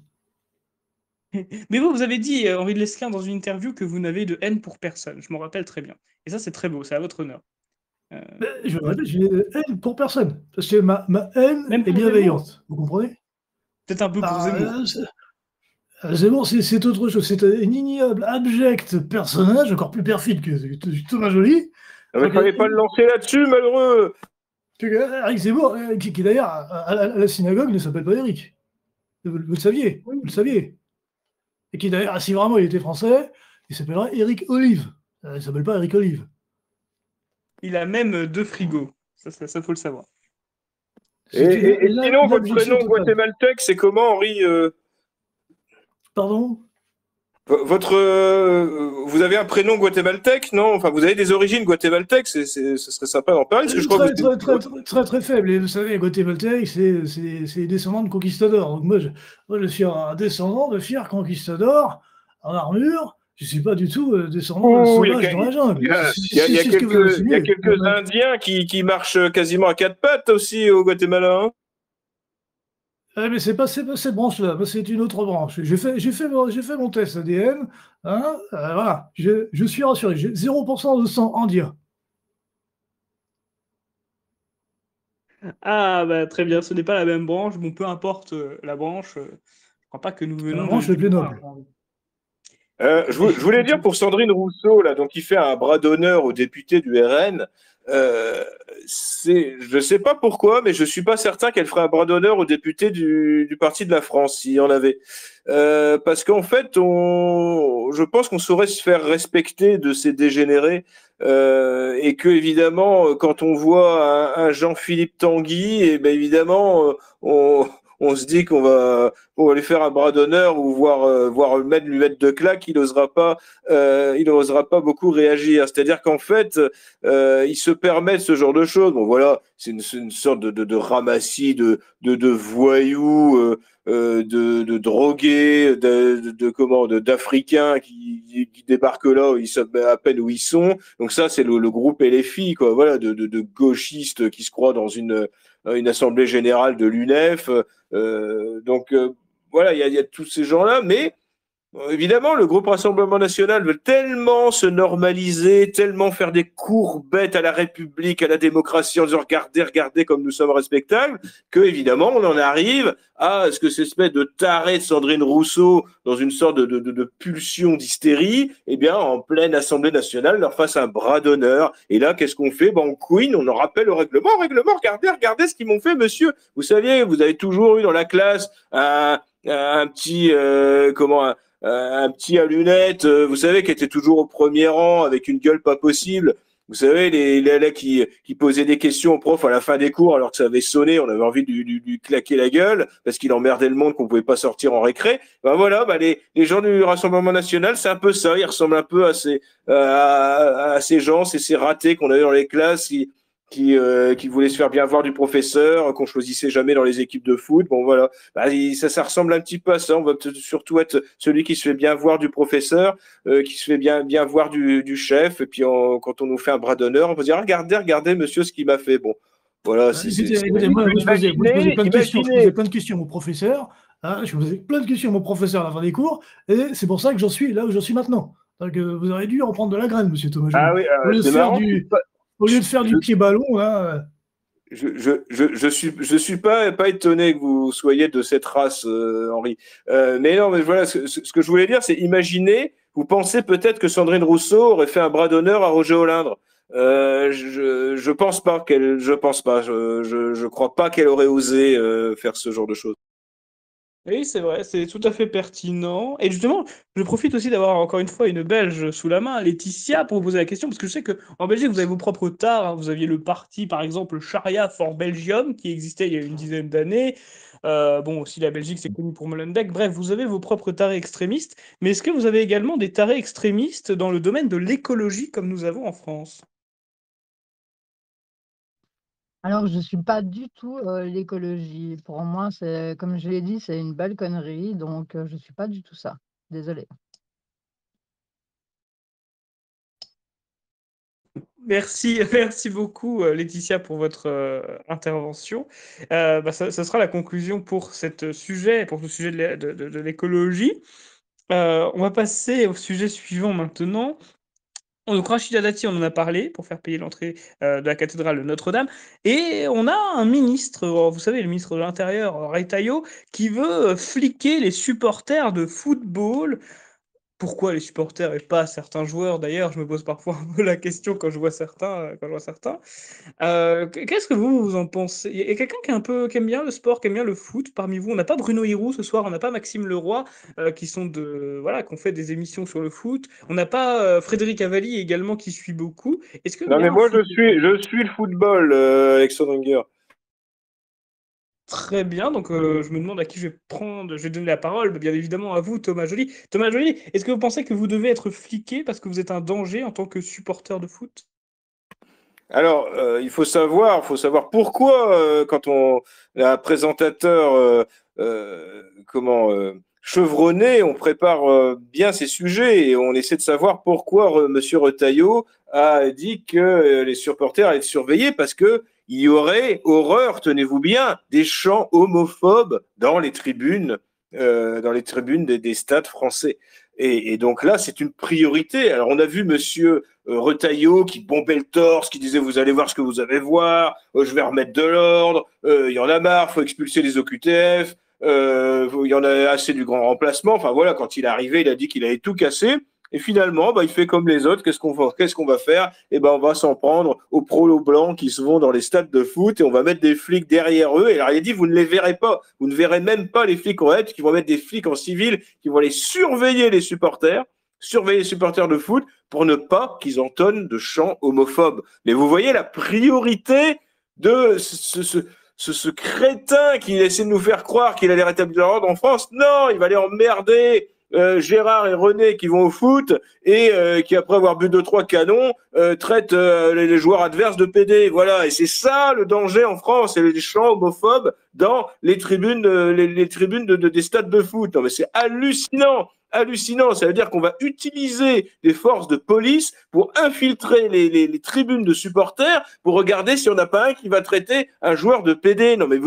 Mais vous avez dit, Henri de Lesquen, dans une interview, que vous n'avez de haine pour personne. Je m'en rappelle très bien. Et ça, c'est très beau, c'est à votre honneur. Mais je répète, j'ai haine pour personne. Parce que ma haine Même est pour bienveillante. Vous comprenez? Peut-être un peu pour Ah, Zemmour. Zemmour, c'est autre chose. C'est un ignoble, abject personnage, encore plus perfide que Thomas Joly. Ah, mais fallait pas le lancer là-dessus, malheureux. Eric Zemmour, qui d'ailleurs, à la synagogue, ne s'appelle pas Eric. Vous le saviez, Oui. vous le saviez. Et qui d'ailleurs, si vraiment il était français, il s'appellerait Eric Olive. Il ne s'appelle pas Eric Olive. Il a même 2 frigos. Ça, faut le savoir. Et sinon, votre l'abjection prénom totale. guatémaltèque, c'est comment, Henri? Pardon? Vous avez un prénom guatémaltèque, non? Enfin, vous avez des origines guatémaltèques, ce serait sympa d'en parler, parce que je crois que Très faible. Et vous savez, Guatémaltèque, c'est les descendants de conquistadors. Donc moi, je suis un descendant de fiers conquistadors en armure. Je ne suis pas du tout descendant de sauvages dans la jungle. Il y a quelques Indiens qui marchent quasiment à 4 pattes aussi au Guatemala. Hein. Mais c'est pas cette branche-là, c'est une autre branche. J'ai fait mon test ADN, hein, voilà, je suis rassuré, j'ai 0% de sang indien. Ah, bah très bien, ce n'est pas la même branche. Bon, peu importe la branche, je ne crois pas que nous venons La branche la plus noble. Je voulais dire pour Sandrine Rousseau, là, donc, qui fait un bras d'honneur au député du RN, je ne sais pas pourquoi, mais je ne suis pas certain qu'elle ferait un bras d'honneur au député du Parti de la France, s'il y en avait. Parce qu'en fait, je pense qu'on saurait se faire respecter de ces dégénérés, et que, évidemment, quand on voit un Jean-Philippe Tanguy, et ben évidemment, on se dit qu'on va lui faire un bras d'honneur ou voir même lui mettre de claques, il n'osera pas beaucoup réagir. C'est-à-dire qu'en fait, il se permet ce genre de choses. Bon, voilà, c'est une sorte de ramassis de voyous, de drogués, d'Africains qui débarquent là, ils savent à peine où ils sont. Donc ça, c'est le groupe LFI, quoi. Voilà, de gauchistes qui se croient dans une assemblée générale de l'UNEF. Voilà, il y a tous ces gens-là, mais évidemment, le groupe Rassemblement National veut tellement se normaliser, tellement faire des courbettes à la République, à la démocratie, en disant regardez comme nous sommes respectables, que évidemment, on en arrive à ce que cette espèce de taré de Sandrine Rousseau, dans une sorte de pulsion d'hystérie, eh bien, en pleine Assemblée nationale, leur fasse un bras d'honneur. Et là, qu'est-ce qu'on fait? On couine, on en rappelle au règlement, regardez ce qu'ils m'ont fait, monsieur. Vous saviez, vous avez toujours eu dans la classe un petit, un petit à lunettes, vous savez, qui était toujours au premier rang avec une gueule pas possible, Vous savez, les élèves qui posaient des questions au prof à la fin des cours alors que ça avait sonné, on avait envie de lui claquer la gueule parce qu'il emmerdait le monde qu'on pouvait pas sortir en récré. Ben voilà, les gens du Rassemblement national, c'est un peu ça. Ils ressemblent un peu à ces gens, ces ratés qu'on avait dans les classes qui voulaient se faire bien voir du professeur, qu'on choisissait jamais dans les équipes de foot. Bon voilà, ça ressemble un petit peu à ça. On va surtout être celui qui se fait bien voir du professeur, qui se fait bien voir du chef. Et puis quand on nous fait un bras d'honneur, on peut dire regardez monsieur ce qu'il m'a fait. Bon, voilà. Écoutez, moi, je posais plein de questions. Je posais plein de questions au professeur. Hein, je posais plein de questions au professeur à la fin des cours, et c'est pour ça que j'en suis là où j'en suis maintenant. Donc, vous aurez dû en prendre de la graine, monsieur Thomas. Ah oui, c'est marrant. Au lieu de faire du pied-ballon, là. Je suis pas étonné que vous soyez de cette race, Henri. Mais non, mais voilà, ce que je voulais dire, c'est imaginez, vous pensez peut-être que Sandrine Rousseau aurait fait un bras d'honneur à Roger Hollande. Je pense pas je crois pas qu'elle aurait osé faire ce genre de choses. Oui, c'est vrai, c'est tout à fait pertinent. Et justement, je profite aussi d'avoir encore une fois une Belge sous la main, Laetitia, pour vous poser la question, parce que je sais qu'en Belgique, vous avez vos propres tares. Hein. Vous aviez le parti, par exemple, Sharia for Belgium, qui existait il y a une dizaine d'années. Bon, aussi la Belgique, c'est connu pour Molenbeek. Bref, vous avez vos propres tarés extrémistes. Mais est-ce que vous avez également des tarés extrémistes dans le domaine de l'écologie, comme nous avons en France? Alors, je ne suis pas du tout l'écologie. Pour moi, c'est, comme je l'ai dit, c'est une belle connerie. Donc, je ne suis pas du tout ça. Désolée. Merci, merci beaucoup Laetitia pour votre intervention. Ça sera la conclusion pour ce sujet de l'écologie. On va passer au sujet suivant maintenant. Donc Rachida Dati, on en a parlé pour faire payer l'entrée de la cathédrale de Notre-Dame. Et on a un ministre, vous savez, le ministre de l'Intérieur, Retailleau, qui veut fliquer les supporters de football. Pourquoi les supporters et pas certains joueurs? D'ailleurs, je me pose parfois un peu la question quand je vois certains. Qu'est-ce que vous en pensez? Il y a quelqu'un qui aime bien le sport, qui aime bien le foot parmi vous? On n'a pas Bruno Hirou ce soir, on n'a pas Maxime Leroy, qui ont fait des émissions sur le foot. On n'a pas Frédéric Avalli également qui suit beaucoup. Est-ce que Non, il y mais a un moi, foot je suis le football, Alexandre Unger. très bien? Donc, je me demande à qui je vais prendre. Je vais donner la parole, bien évidemment à vous, Thomas Joly. Thomas Joly, est-ce que vous pensez que vous devez être fliqué parce que vous êtes un danger en tant que supporter de foot? Alors, il faut savoir pourquoi quand un présentateur chevronné, on prépare bien ses sujets et on essaie de savoir pourquoi Monsieur Retailleau a dit que les supporters allaient être surveillés parce que il y aurait horreur, tenez-vous bien, des chants homophobes dans les tribunes des stades français. Et donc là, c'est une priorité. Alors, on a vu Monsieur Retailleau qui bombait le torse, qui disait vous allez voir ce que vous allez voir, je vais remettre de l'ordre, il y en a marre, faut expulser les OQTF, il y en a assez du grand remplacement. Enfin voilà, quand il est arrivé, il a dit qu'il allait tout casser. Et finalement, il fait comme les autres. Qu'est-ce qu'on va faire? On va s'en prendre aux prolos blancs qui se vont dans les stades de foot et on va mettre des flics derrière eux. Et alors, il a dit, vous ne les verrez pas. Vous ne verrez même pas les flics en règle qui vont mettre des flics en civil qui vont aller surveiller les supporters de foot pour ne pas qu'ils entonnent de chants homophobes. Mais vous voyez la priorité de ce crétin qui essaie de nous faire croire qu'il allait rétablir l'ordre en France. Non, il va aller emmerder Gérard et René qui vont au foot et qui, après avoir bu 2-3 canons, traitent les joueurs adverses de PD. Voilà, et c'est ça le danger en France, c'est les chants homophobes dans les tribunes, des stades de foot. Non, mais c'est hallucinant. Ça veut dire qu'on va utiliser des forces de police pour infiltrer les tribunes de supporters pour regarder si on n'a pas un qui va traiter un joueur de PD. Non, mais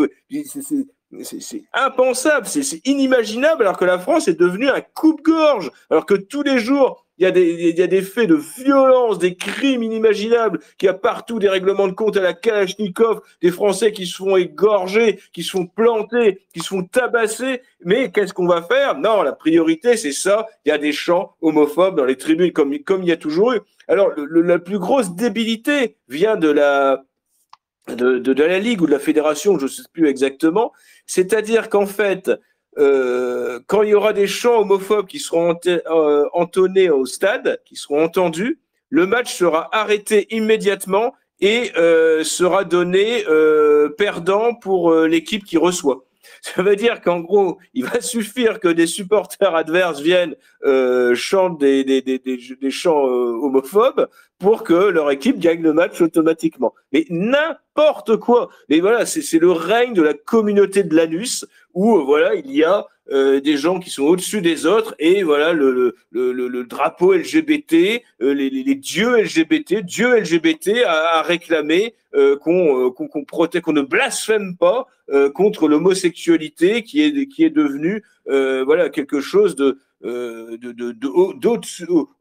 c'est impensable, c'est inimaginable, alors que la France est devenue un coupe-gorge, alors que tous les jours, il y a des faits de violence, des crimes inimaginables, qu'il y a partout des règlements de compte à la Kalachnikov, des Français qui se font égorger, qui se font planter, qui se font tabasser. Mais qu'est-ce qu'on va faire? Non, la priorité, c'est ça. Il y a des chants homophobes dans les tribunes, comme il y a toujours eu. Alors, la plus grosse débilité vient de la Ligue ou de la Fédération, je ne sais plus exactement. C'est-à-dire qu'en fait, quand il y aura des chants homophobes qui seront entonnés au stade, qui seront entendus, le match sera arrêté immédiatement et sera donné perdant pour l'équipe qui reçoit. Ça veut dire qu'en gros, il va suffire que des supporters adverses viennent chantent des chants homophobes pour que leur équipe gagne le match automatiquement. Mais n'importe quoi. Mais voilà, c'est le règne de la communauté de l'anus où voilà, il y a des gens qui sont au-dessus des autres et voilà le drapeau LGBT, les dieux LGBT, Dieu LGBT a réclamé qu'on protège, qu'on ne blasphème pas contre l'homosexualité qui est devenue voilà quelque chose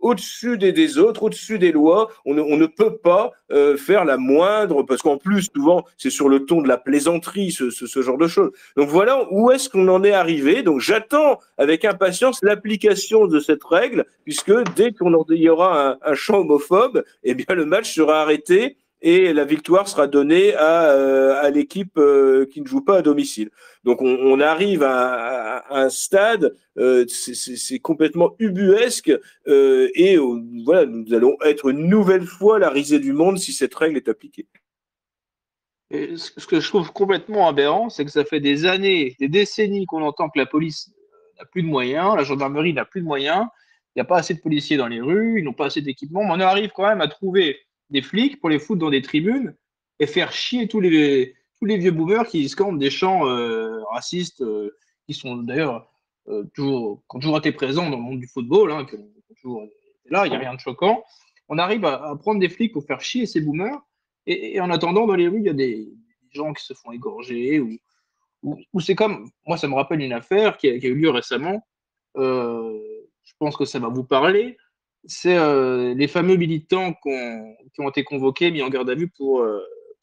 au-dessus des autres, au-dessus des lois. On ne peut pas faire la moindre, parce qu'en plus souvent c'est sur le ton de la plaisanterie ce genre de choses. Donc voilà où est-ce qu'on en est arrivé. Donc j'attends avec impatience l'application de cette règle, puisque dès qu'il y aura un chant homophobe, eh bien le match sera arrêté et la victoire sera donnée à l'équipe qui ne joue pas à domicile. Donc on arrive à un stade, c'est complètement ubuesque, et voilà, nous allons être une nouvelle fois la risée du monde si cette règle est appliquée. Et ce que je trouve complètement aberrant, c'est que ça fait des années, des décennies qu'on entend que la police n'a plus de moyens, la gendarmerie n'a plus de moyens, il n'y a pas assez de policiers dans les rues, ils n'ont pas assez d'équipement, mais on arrive quand même à trouver des flics pour les foutre dans des tribunes et faire chier tous les vieux boomers qui scandent des chants racistes, qui sont d'ailleurs qui ont toujours été présents dans le monde du football, hein, qui ont toujours été là, il n'y a rien de choquant. On arrive à prendre des flics pour faire chier ces boomers, et en attendant, dans les rues, il y a des gens qui se font égorger, ou c'est comme, moi ça me rappelle une affaire qui a eu lieu récemment, je pense que ça va vous parler, c'est les fameux militants qui ont été convoqués, mis en garde à vue pour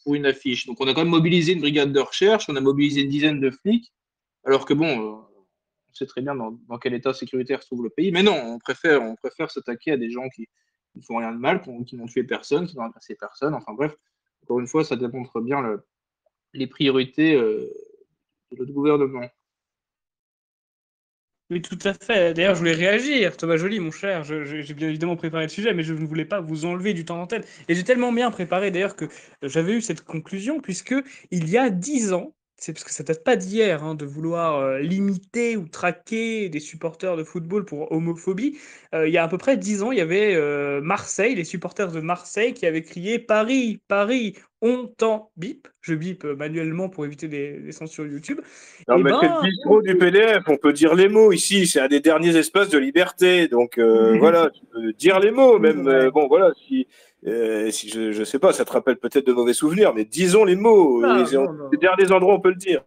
une affiche. Donc on a quand même mobilisé une brigade de recherche, on a mobilisé une dizaine de flics, alors que bon, on sait très bien dans quel état sécuritaire se trouve le pays, mais non, on préfère s'attaquer à des gens qui ne font rien de mal, qui n'ont tué personne, qui n'ont agressé personne, enfin bref, encore une fois, ça démontre bien les priorités de notre gouvernement. Oui, tout à fait. D'ailleurs, je voulais réagir, Thomas Joly, mon cher. J'ai bien évidemment préparé le sujet, mais je ne voulais pas vous enlever du temps d'antenne. Et j'ai tellement bien préparé, d'ailleurs, que j'avais eu cette conclusion, puisque il y a 10 ans, c'est parce que ça date pas d'hier, hein, de vouloir limiter ou traquer des supporters de football pour homophobie. Il y a à peu près 10 ans, il y avait Marseille, les supporters de Marseille, qui avaient crié Paris, Paris, on t'en bip. Je bip manuellement pour éviter les censures YouTube. Non, Et mais c'est le ben, bistrot du PDF, on peut dire les mots ici, c'est un des derniers espaces de liberté, donc voilà, tu peux dire les mots, même, Ouais. bon voilà, si je sais pas, ça te rappelle peut-être de mauvais souvenirs, mais disons les mots, Ah, c'est non, non. les derniers endroits où on peut le dire.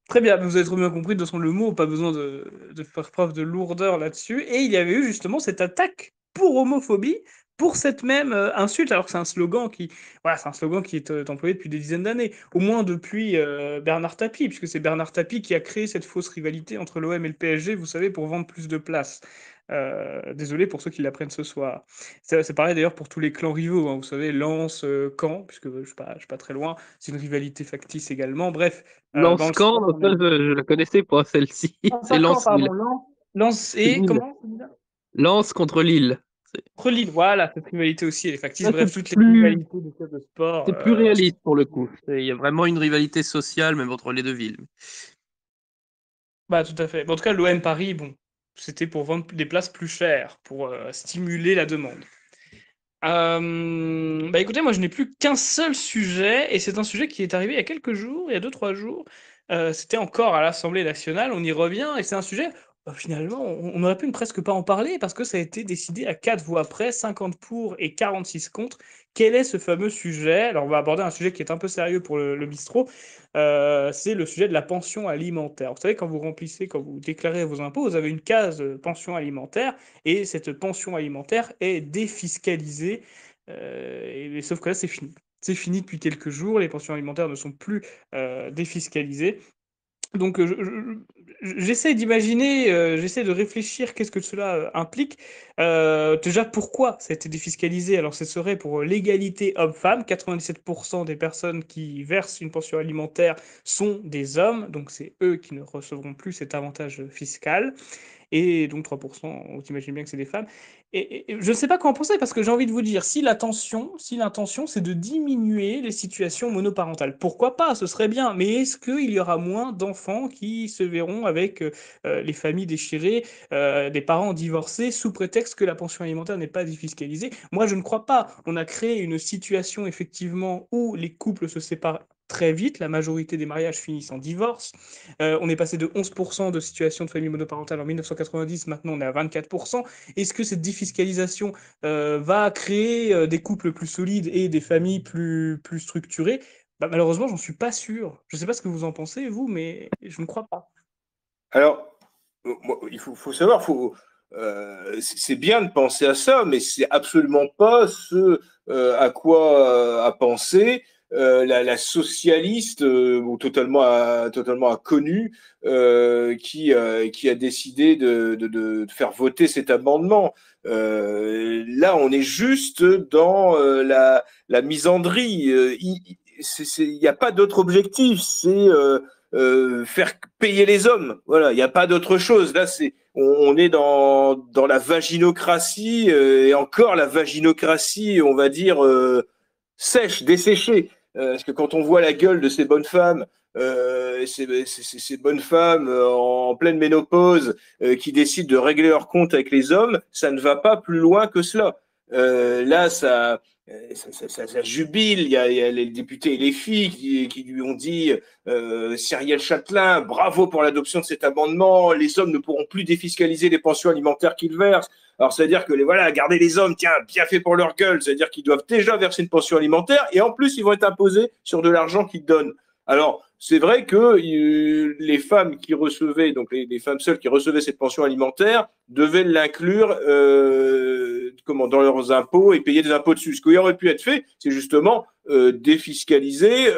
Très bien, vous avez trop bien compris, de toute façon, le mot, pas besoin de faire preuve de lourdeur là-dessus. Et il y avait eu justement cette attaque pour homophobie, pour cette même insulte, alors que c'est un slogan qui, voilà, c'est un slogan qui est employé depuis des dizaines d'années, au moins depuis Bernard Tapie, puisque c'est Bernard Tapie qui a créé cette fausse rivalité entre l'OM et le PSG, vous savez, pour vendre plus de places. Désolé pour ceux qui l'apprennent ce soir. C'est pareil d'ailleurs pour tous les clans rivaux, hein, vous savez, Lens, Caen, puisque je suis pas très loin, c'est une rivalité factice également. Bref, dans le Lance-Camp, sport, je la connaissais pas, celle-ci. C'est pas Caen, Lance-Lille. pardon, Lens et Lille. comment? Lance contre Lille. Entre Lille, voilà, cette rivalité aussi, elle est factice. Ça, Bref, toutes les plus, rivalités des clubs de sport. c'est plus réaliste pour le coup. Il y a vraiment une rivalité sociale, même entre les deux villes. Bah, tout à fait. Bon, en tout cas, l'OM Paris, bon, c'était pour vendre des places plus chères, pour stimuler la demande. Bah écoutez, moi je n'ai plus qu'un seul sujet, et c'est un sujet qui est arrivé il y a quelques jours, il y a 2 3 jours. C'était encore à l'Assemblée nationale, on y revient, et c'est un sujet, finalement, on aurait pu ne presque pas en parler, parce que ça a été décidé à 4 voix près, 50 pour et 46 contre. Quel est ce fameux sujet? Alors on va aborder un sujet qui est un peu sérieux pour le bistrot, c'est le sujet de la pension alimentaire. Vous savez, quand vous déclarez vos impôts, vous avez une case pension alimentaire, et cette pension alimentaire est défiscalisée. Sauf que là, c'est fini. C'est fini depuis quelques jours, les pensions alimentaires ne sont plus défiscalisées. Donc, j'essaie d'imaginer, j'essaie de réfléchir qu'est-ce que cela implique. Déjà, pourquoi ça a été défiscalisé? Alors, ce serait pour l'égalité homme-femme. 97% des personnes qui versent une pension alimentaire sont des hommes, donc c'est eux qui ne recevront plus cet avantage fiscal. Et donc 3%, on imagine bien que c'est des femmes. Et je ne sais pas quoi en penser, parce que j'ai envie de vous dire, si l'intention c'est de diminuer les situations monoparentales, pourquoi pas, ce serait bien, mais est-ce qu'il y aura moins d'enfants qui se verront avec les familles déchirées, des parents divorcés, sous prétexte que la pension alimentaire n'est pas défiscalisée? Moi, je ne crois pas. On a créé une situation, effectivement, où les couples se séparent très vite, la majorité des mariages finissent en divorce. On est passé de 11% de situations de familles monoparentales en 1990, maintenant on est à 24%. Est-ce que cette défiscalisation va créer des couples plus solides et des familles plus structurées? Bah, malheureusement, j'en suis pas sûr. Je ne sais pas ce que vous en pensez, vous, mais je ne crois pas. Alors, il faut savoir, c'est bien de penser à ça, mais c'est absolument pas ce à quoi a pensé la socialiste ou totalement inconnue qui a décidé de faire voter cet amendement. Là, on est juste dans la misandrie. Il n'y a pas d'autre objectif. C'est faire payer les hommes. Voilà, il n'y a pas d'autre chose. Là, on est dans la vaginocratie et encore la vaginocratie, on va dire sèche, desséchée. Parce que quand on voit la gueule de ces bonnes femmes, ces bonnes femmes en pleine ménopause qui décident de régler leur compte avec les hommes, ça ne va pas plus loin que cela. Là, ça jubile. Il y a les députés et les filles qui lui ont dit Cyrielle Châtelain, bravo pour l'adoption de cet amendement. Les hommes ne pourront plus défiscaliser les pensions alimentaires qu'ils versent. Alors, c'est-à-dire que garder les hommes, tiens, bien fait pour leur gueule. C'est-à-dire qu'ils doivent déjà verser une pension alimentaire et en plus, ils vont être imposés sur de l'argent qu'ils donnent. Alors, c'est vrai que les femmes qui recevaient, donc les femmes seules qui recevaient cette pension alimentaire, devaient l'inclure dans leurs impôts et payer des impôts dessus. Ce qui aurait pu être fait, c'est justement défiscaliser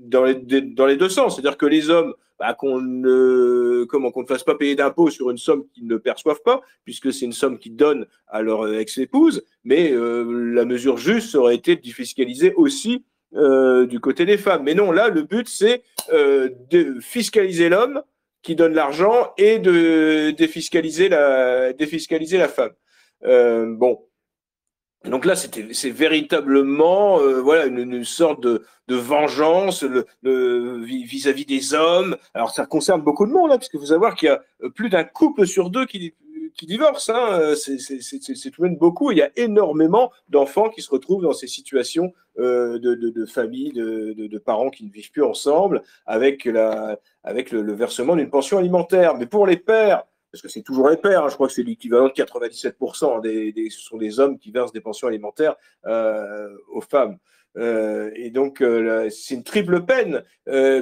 dans les deux sens. C'est-à-dire que les hommes, qu'on ne fasse pas payer d'impôts sur une somme qu'ils ne perçoivent pas, puisque c'est une somme qu'ils donnent à leur ex-épouse, mais la mesure juste aurait été de défiscaliser aussi du côté des femmes. Mais non, là, le but, c'est de fiscaliser l'homme qui donne l'argent et de défiscaliser la femme. Bon. Donc là, c'est véritablement une sorte de vengeance vis-à-vis des hommes. Alors, ça concerne beaucoup de monde, hein, puisque vous savez voir qu'il y a plus d'un couple sur deux qui divorcent. Hein. C'est tout de même beaucoup. Il y a énormément d'enfants qui se retrouvent dans ces situations de famille, de parents qui ne vivent plus ensemble avec le versement d'une pension alimentaire. Mais pour les pères, parce que c'est toujours les pères, hein, je crois que c'est l'équivalent de 97%, ce sont des hommes qui versent des pensions alimentaires aux femmes. Et donc, c'est une triple peine,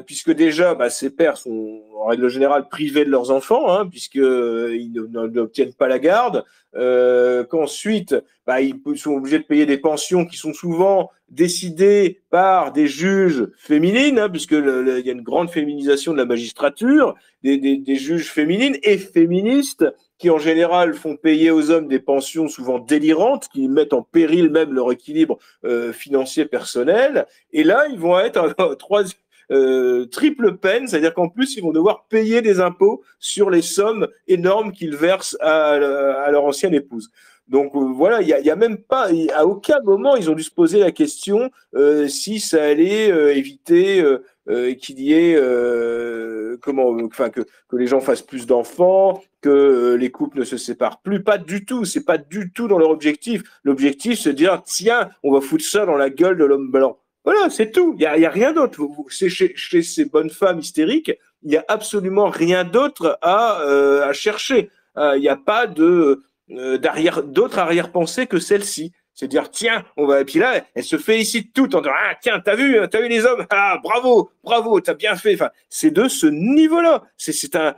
puisque déjà, ces pères sont en règle générale privés de leurs enfants, hein, puisqu'ils n'obtiennent pas la garde. Qu'ensuite, ils sont obligés de payer des pensions qui sont souvent décidées par des juges féminines, hein, puisque il y a une grande féminisation de la magistrature, des juges féminines et féministes qui en général font payer aux hommes des pensions souvent délirantes, qui mettent en péril même leur équilibre financier personnel. Et là, ils vont être triple peine, c'est-à-dire qu'en plus, ils vont devoir payer des impôts sur les sommes énormes qu'ils versent à leur ancienne épouse. Donc voilà, il y a même pas, à aucun moment, ils ont dû se poser la question si ça allait éviter qu'il y ait que les gens fassent plus d'enfants, que les couples ne se séparent plus. Pas du tout, c'est pas du tout dans leur objectif. L'objectif, c'est de dire tiens, on va foutre ça dans la gueule de l'homme blanc. Voilà, c'est tout. Il y a rien d'autre. C'est chez ces bonnes femmes hystériques, il n'y a absolument rien d'autre à chercher. Il n'y a pas d'autre arrière-pensée que celle-ci. C'est dire tiens, on va. Et puis là, elle se félicite toute en disant ah tiens, t'as vu les hommes, ah bravo, t'as bien fait. Enfin, c'est de ce niveau-là. C'est un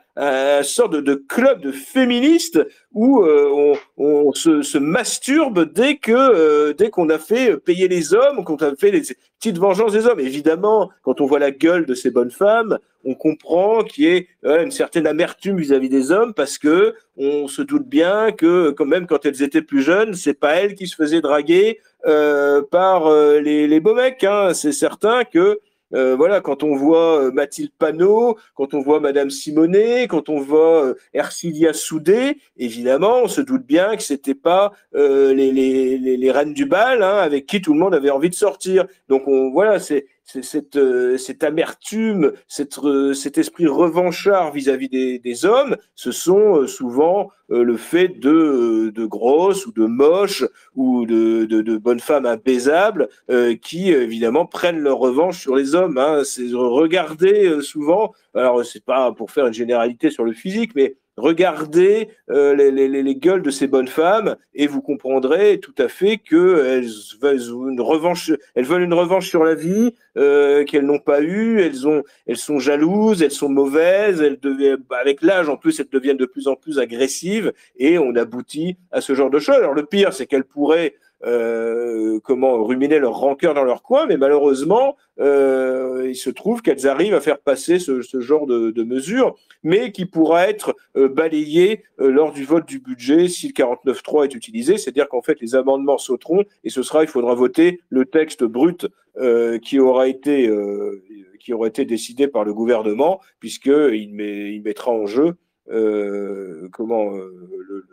sorte de club de féministes où on se masturbe dès qu'on a fait payer les hommes, qu'on a fait les petites vengeances des hommes. Évidemment, quand on voit la gueule de ces bonnes femmes, on comprend qu'il y ait une certaine amertume vis-à-vis des hommes parce que on se doute bien que quand même quand elles étaient plus jeunes, c'est pas elles qui se faisaient draguer par les beaux mecs. Hein. C'est certain que voilà, quand on voit Mathilde Panot, quand on voit Madame Simonet, quand on voit Ercilia Soudé, évidemment, on se doute bien que c'était pas les reines du bal hein, avec qui tout le monde avait envie de sortir. Donc voilà, c'est cette amertume, cet esprit revanchard vis-à-vis des hommes, ce sont souvent le fait de grosses ou de moches ou de bonnes femmes imbaisables qui évidemment prennent leur revanche sur les hommes. Hein. C'est regarder souvent, alors c'est pas pour faire une généralité sur le physique, mais regardez les gueules de ces bonnes femmes et vous comprendrez tout à fait qu'elles veulent une revanche sur la vie qu'elles n'ont pas eue, elles sont jalouses, elles sont mauvaises, avec l'âge en plus elles deviennent de plus en plus agressives et on aboutit à ce genre de choses. Alors le pire c'est qu'elles pourraient ruminer leur rancœur dans leur coin, mais malheureusement, il se trouve qu'elles arrivent à faire passer ce genre de mesures, mais qui pourra être balayé lors du vote du budget si le 49.3 est utilisé, c'est-à-dire qu'en fait les amendements sauteront et il faudra voter le texte brut qui aura été décidé par le gouvernement, puisqu'il mettra en jeu le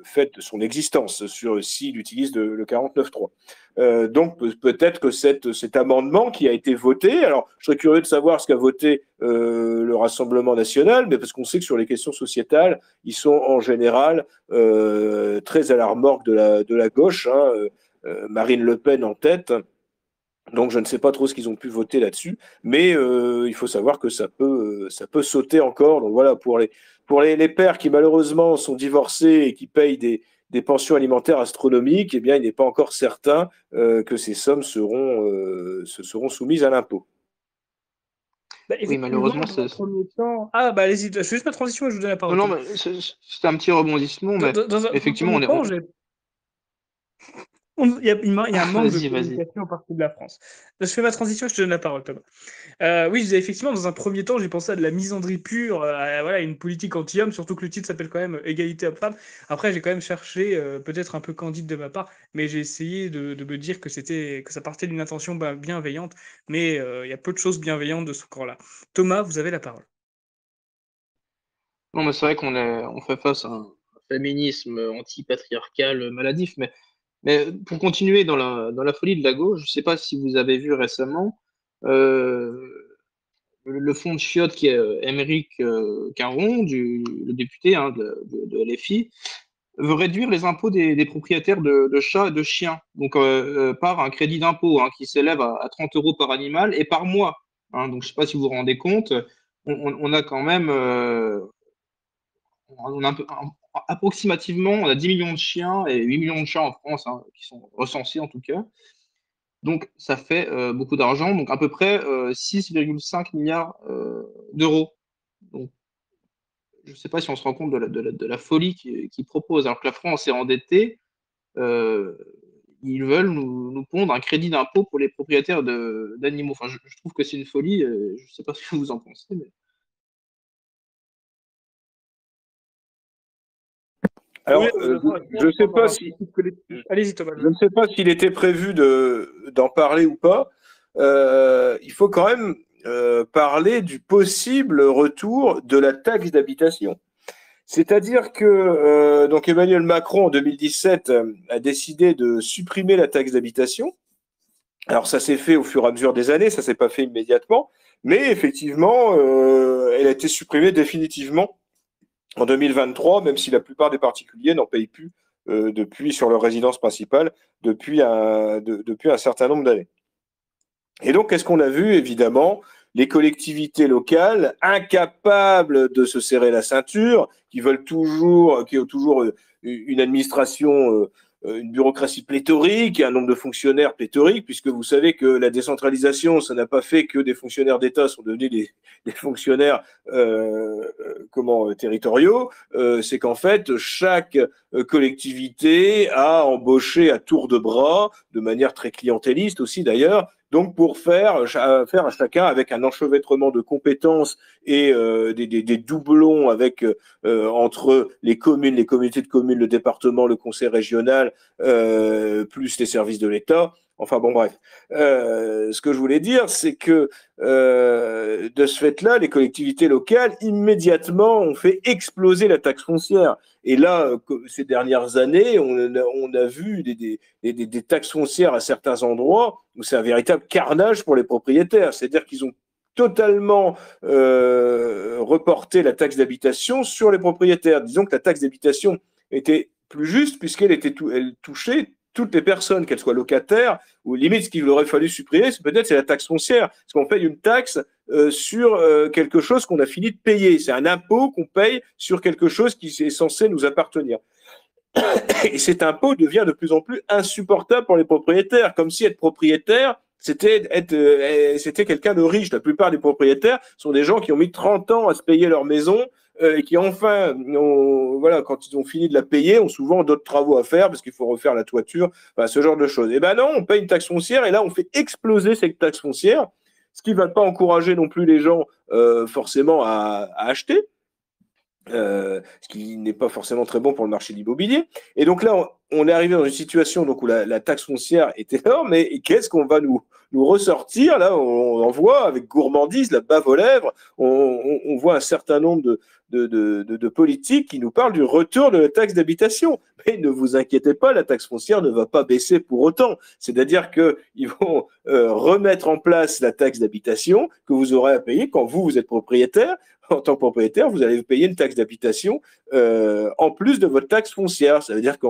fait de son existence s'il utilise le 49.3. Donc peut-être que cet amendement qui a été voté, alors je serais curieux de savoir ce qu'a voté le Rassemblement national, mais parce qu'on sait que sur les questions sociétales, ils sont en général très à la remorque de la gauche, hein, Marine Le Pen en tête. Donc je ne sais pas trop ce qu'ils ont pu voter là-dessus, mais il faut savoir que ça peut sauter encore. Donc voilà, pour les pères qui malheureusement sont divorcés et qui payent des pensions alimentaires astronomiques, eh bien il n'est pas encore certain que ces sommes seront soumises à l'impôt. Bah, Oui, malheureusement, dans un premier temps... Ah, bah allez-y, je fais juste ma transition et je vous donne la parole. Non, mais c'est un petit rebondissement, mais effectivement, on est... Il y a un manque de Vas-y. communication partout de la France. Je fais ma transition et je te donne la parole, Thomas. Oui, je disais effectivement, dans un premier temps, j'ai pensé à de la misandrie pure, voilà, une politique anti-homme, surtout que le titre s'appelle quand même Égalité homme-femme. Après, j'ai quand même cherché, peut-être un peu candide de ma part, mais j'ai essayé de me dire que ça partait d'une intention bienveillante, mais il y a peu de choses bienveillantes de ce camp-là. Thomas, vous avez la parole. Non, mais c'est vrai on fait face à un féminisme anti-patriarcal maladif, mais pour continuer dans la folie de la gauche, je ne sais pas si vous avez vu récemment le fond de chiottes qui est Émeric Caron, le député hein, de LFI, veut réduire les impôts des propriétaires de chats et de chiens, donc par un crédit d'impôt hein, qui s'élève à 30 € par animal et par mois. Hein. Donc je ne sais pas si vous vous rendez compte, on a quand même approximativement, on a 10 millions de chiens et 8 millions de chats en France, hein, qui sont recensés en tout cas. Donc, ça fait beaucoup d'argent, donc à peu près 6,5 milliards d'euros. Donc, je ne sais pas si on se rend compte de la folie qu'ils proposent. Alors que la France est endettée, ils veulent nous pondre un crédit d'impôt pour les propriétaires d'animaux. Enfin, je trouve que c'est une folie. Je ne sais pas ce que vous en pensez, mais... Alors, je ne sais pas si. Allez-y, Thomas. Je ne sais pas s'il était prévu d'en parler ou pas. Il faut quand même parler du possible retour de la taxe d'habitation. C'est-à-dire que donc Emmanuel Macron, en 2017, a décidé de supprimer la taxe d'habitation. Alors, ça s'est fait au fur et à mesure des années, ça ne s'est pas fait immédiatement, mais effectivement, elle a été supprimée définitivement en 2023, même si la plupart des particuliers n'en payent plus depuis sur leur résidence principale depuis un certain nombre d'années. Et donc, qu'est-ce qu'on a vu? Évidemment, les collectivités locales incapables de se serrer la ceinture, qui ont toujours une administration, une bureaucratie pléthorique, un nombre de fonctionnaires pléthorique, puisque vous savez que la décentralisation, ça n'a pas fait que des fonctionnaires d'État sont devenus des fonctionnaires territoriaux. C'est qu'en fait, chaque collectivité a embauché à tour de bras, de manière très clientéliste aussi d'ailleurs, donc pour faire à chacun avec un enchevêtrement de compétences et des doublons avec entre les communes, les communautés de communes, le département, le conseil régional, plus les services de l'État. Enfin bon, bref. Ce que je voulais dire, c'est que de ce fait-là, les collectivités locales, immédiatement, ont fait exploser la taxe foncière. Et là, ces dernières années, on a vu des taxes foncières à certains endroits où c'est un véritable carnage pour les propriétaires. C'est-à-dire qu'ils ont totalement reporté la taxe d'habitation sur les propriétaires. Disons que la taxe d'habitation était plus juste puisqu'elle elle touchait toutes les personnes, qu'elles soient locataires, ou limite ce qu'il aurait fallu supprimer, c'est la taxe foncière, parce qu'on paye une taxe sur quelque chose qu'on a fini de payer. C'est un impôt qu'on paye sur quelque chose qui est censé nous appartenir. Et cet impôt devient de plus en plus insupportable pour les propriétaires, comme si être propriétaire, c'était quelqu'un de riche. La plupart des propriétaires sont des gens qui ont mis 30 ans à se payer leur maison et qui enfin, quand ils ont fini de la payer, ont souvent d'autres travaux à faire parce qu'il faut refaire la toiture, ce genre de choses. Et ben non, on paye une taxe foncière et là, on fait exploser cette taxe foncière, ce qui ne va pas encourager non plus les gens forcément à acheter. Ce qui n'est pas forcément très bon pour le marché de l'immobilier. Et donc là, on est arrivé dans une situation donc, où la taxe foncière est énorme, et qu'est-ce qu'on va nous ressortir? Là, on en voit avec gourmandise, la bave aux lèvres, on voit un certain nombre de politiques qui nous parlent du retour de la taxe d'habitation. Mais ne vous inquiétez pas, la taxe foncière ne va pas baisser pour autant. C'est-à-dire qu'ils vont remettre en place la taxe d'habitation que vous aurez à payer quand vous êtes propriétaire. En tant que propriétaire, vous allez payer une taxe d'habitation en plus de votre taxe foncière. Ça veut dire que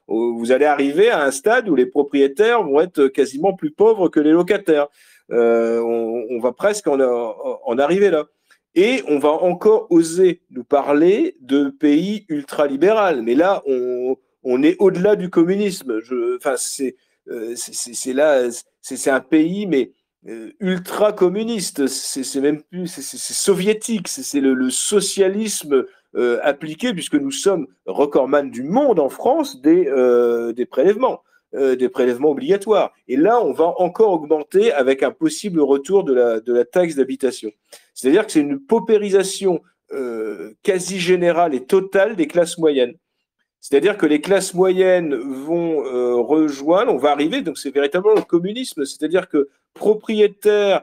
vous allez arriver à un stade où les propriétaires vont être quasiment plus pauvres que les locataires. On va presque en arriver là. Et on va encore oser nous parler de pays ultralibéral. Mais là, on est au-delà du communisme. C'est un pays, mais ultra communiste, c'est même plus, c'est soviétique, c'est le socialisme appliqué, puisque nous sommes recordman du monde en France des prélèvements obligatoires. Et là, on va encore augmenter avec un possible retour de la taxe d'habitation. C'est-à-dire que c'est une paupérisation quasi générale et totale des classes moyennes. C'est-à-dire que les classes moyennes vont rejoindre, on va arriver, donc c'est véritablement le communisme, c'est-à-dire que propriétaires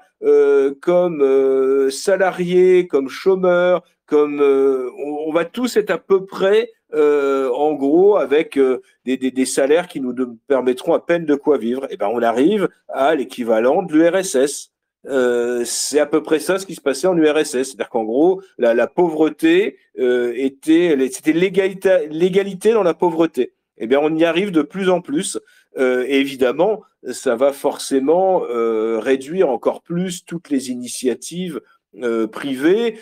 comme salariés, comme chômeurs, on va tous être à peu près, en gros, avec des salaires qui nous permettront à peine de quoi vivre. Et ben, on arrive à l'équivalent de l'URSS. C'est à peu près ça ce qui se passait en URSS. C'est-à-dire qu'en gros, la pauvreté c'était l'égalité dans la pauvreté. Eh bien, on y arrive de plus en plus. Et évidemment, ça va forcément réduire encore plus toutes les initiatives privées,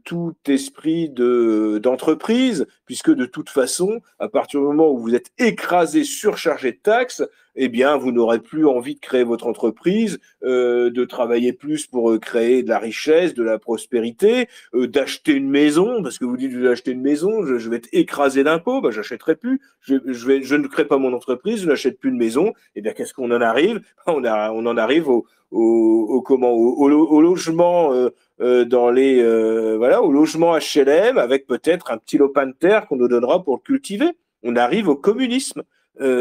tout esprit d'entreprise, puisque de toute façon, à partir du moment où vous êtes écrasé, surchargé de taxes, eh bien, vous n'aurez plus envie de créer votre entreprise, de travailler plus pour créer de la richesse, de la prospérité, d'acheter une maison, parce que vous dites, je vais acheter une maison, je vais être écrasé d'impôts, j'achèterai plus, je ne crée pas mon entreprise, je n'achète plus de maison. Eh bien, qu'est-ce qu'on en arrive? On en arrive au logement au logement HLM avec peut-être un petit lopin de terre qu'on nous donnera pour le cultiver. On arrive au communisme.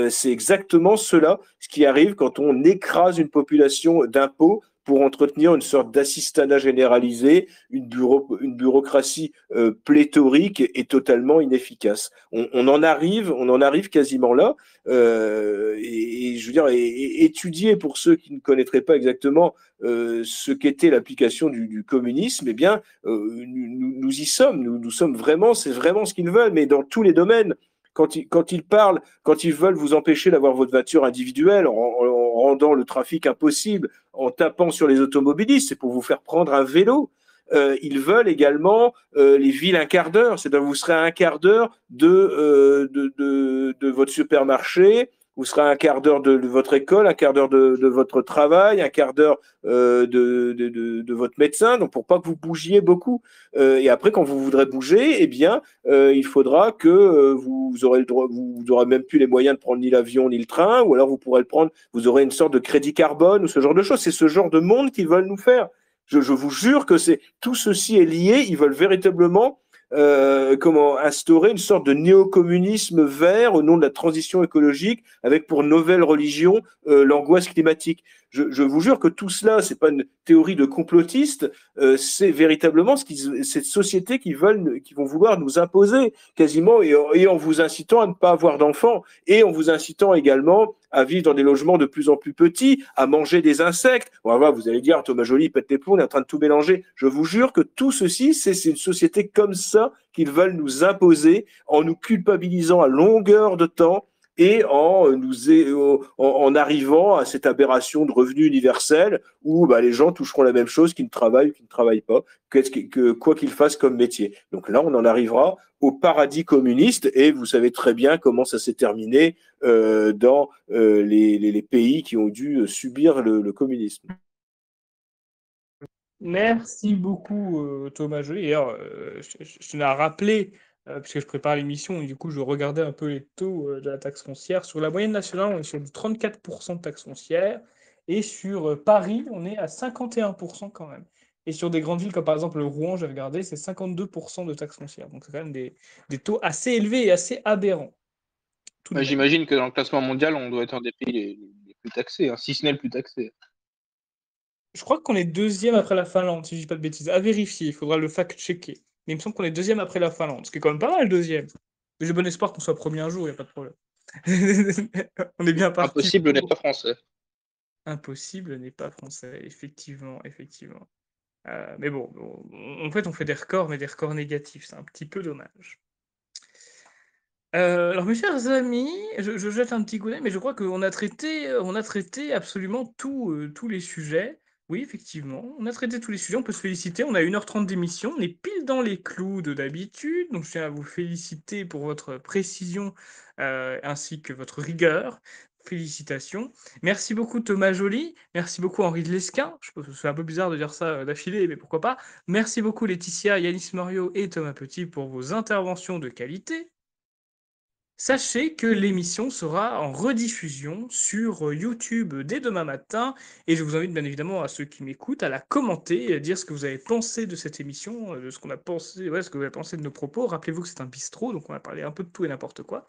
C'est exactement cela, ce qui arrive quand on écrase une population d'impôts pour entretenir une sorte d'assistanat généralisé, une bureaucratie pléthorique et totalement inefficace. On en arrive quasiment là. Et je veux dire, étudier pour ceux qui ne connaîtraient pas exactement ce qu'était l'application du communisme, eh bien, nous y sommes. Nous sommes vraiment, c'est vraiment ce qu'ils veulent, mais dans tous les domaines. Quand ils veulent vous empêcher d'avoir votre voiture individuelle en rendant le trafic impossible, en tapant sur les automobilistes, c'est pour vous faire prendre un vélo. Ils veulent également les villes un quart d'heure, c'est-à-dire vous serez à un quart d'heure de votre supermarché vous serez à un quart d'heure de votre école, un quart d'heure de votre travail, un quart d'heure de votre médecin, donc pour pas que vous bougiez beaucoup. Et après, quand vous voudrez bouger, eh bien, il faudra que vous aurez le droit, vous n'aurez même plus les moyens de prendre ni l'avion ni le train, ou alors vous pourrez le prendre, vous aurez une sorte de crédit carbone ou ce genre de choses. C'est ce genre de monde qu'ils veulent nous faire. Je vous jure que tout ceci est lié. Ils veulent véritablement instaurer une sorte de néo-communisme vert au nom de la transition écologique, avec pour nouvelle religion l'angoisse climatique. Je vous jure que tout cela, c'est pas une théorie de complotiste, c'est véritablement cette société qui vont vouloir nous imposer quasiment, et en vous incitant à ne pas avoir d'enfants, et en vous incitant également à vivre dans des logements de plus en plus petits, à manger des insectes. Voilà, vous allez dire, Thomas Joly pète les plombs, on est en train de tout mélanger. Je vous jure que tout ceci, c'est une société comme ça qu'ils veulent nous imposer en nous culpabilisant à longueur de temps et en arrivant à cette aberration de revenu universel où les gens toucheront la même chose qu'ils ne travaillent ou qu'ils ne travaillent pas, quoi qu'ils fassent comme métier. Donc là, on en arrivera au paradis communiste, et vous savez très bien comment ça s'est terminé dans les pays qui ont dû subir le communisme. Merci beaucoup, Thomas Joly. D'ailleurs, je tenais à rappeler, puisque je prépare l'émission, et du coup, je regardais un peu les taux de la taxe foncière. Sur la moyenne nationale, on est sur du 34% de taxe foncière, et sur Paris, on est à 51% quand même. Et sur des grandes villes comme par exemple Rouen, j'avais regardé, c'est 52% de taxe foncière. Donc c'est quand même des taux assez élevés et assez aberrants. J'imagine que dans le classement mondial, on doit être un des pays les plus taxés, si ce n'est le plus taxé. Je crois qu'on est deuxième après la Finlande, si je dis pas de bêtises. À vérifier, il faudra le fact-checker. Mais il me semble qu'on est deuxième après la Finlande, ce qui est quand même pas mal, deuxième. Mais j'ai bon espoir qu'on soit premier un jour, il n'y a pas de problème. On est bien parti. Impossible n'est pas français. Impossible n'est pas français, effectivement. Mais bon, en fait, on fait des records, mais des records négatifs. C'est un petit peu dommage. Alors, mes chers amis, je jette un petit coup d'œil, mais je crois qu'on a traité absolument tous les sujets. Oui, effectivement, on a traité tous les sujets, on peut se féliciter. On a 1h30 d'émission, on est pile dans les clous de d'habitude. Donc, je tiens à vous féliciter pour votre précision ainsi que votre rigueur. Félicitations. Merci beaucoup, Thomas Joly. Merci beaucoup, Henri de Lesquen. Je pense que c'est un peu bizarre de dire ça d'affilée, mais pourquoi pas. Merci beaucoup, Laetitia, Yanis Morio et Thomas Petit pour vos interventions de qualité. Sachez que l'émission sera en rediffusion sur YouTube dès demain matin, et je vous invite bien évidemment à ceux qui m'écoutent à la commenter, à dire ce que vous avez pensé de cette émission, de ce qu'on a pensé, ce que vous avez pensé de nos propos. Rappelez-vous que c'est un bistrot, donc on va parler un peu de tout et n'importe quoi.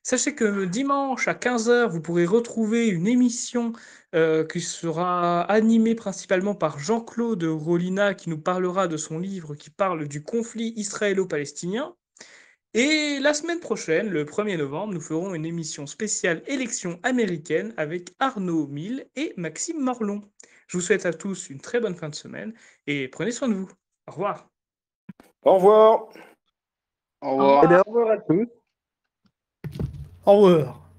Sachez que dimanche à 15h, vous pourrez retrouver une émission qui sera animée principalement par Jean-Claude Rollina, qui nous parlera de son livre qui parle du conflit israélo-palestinien. Et la semaine prochaine, le 1er novembre, nous ferons une émission spéciale élection américaine avec Arnaud Mille et Maxime Morlon. Je vous souhaite à tous une très bonne fin de semaine et prenez soin de vous. Au revoir. Au revoir. Au revoir. Au revoir.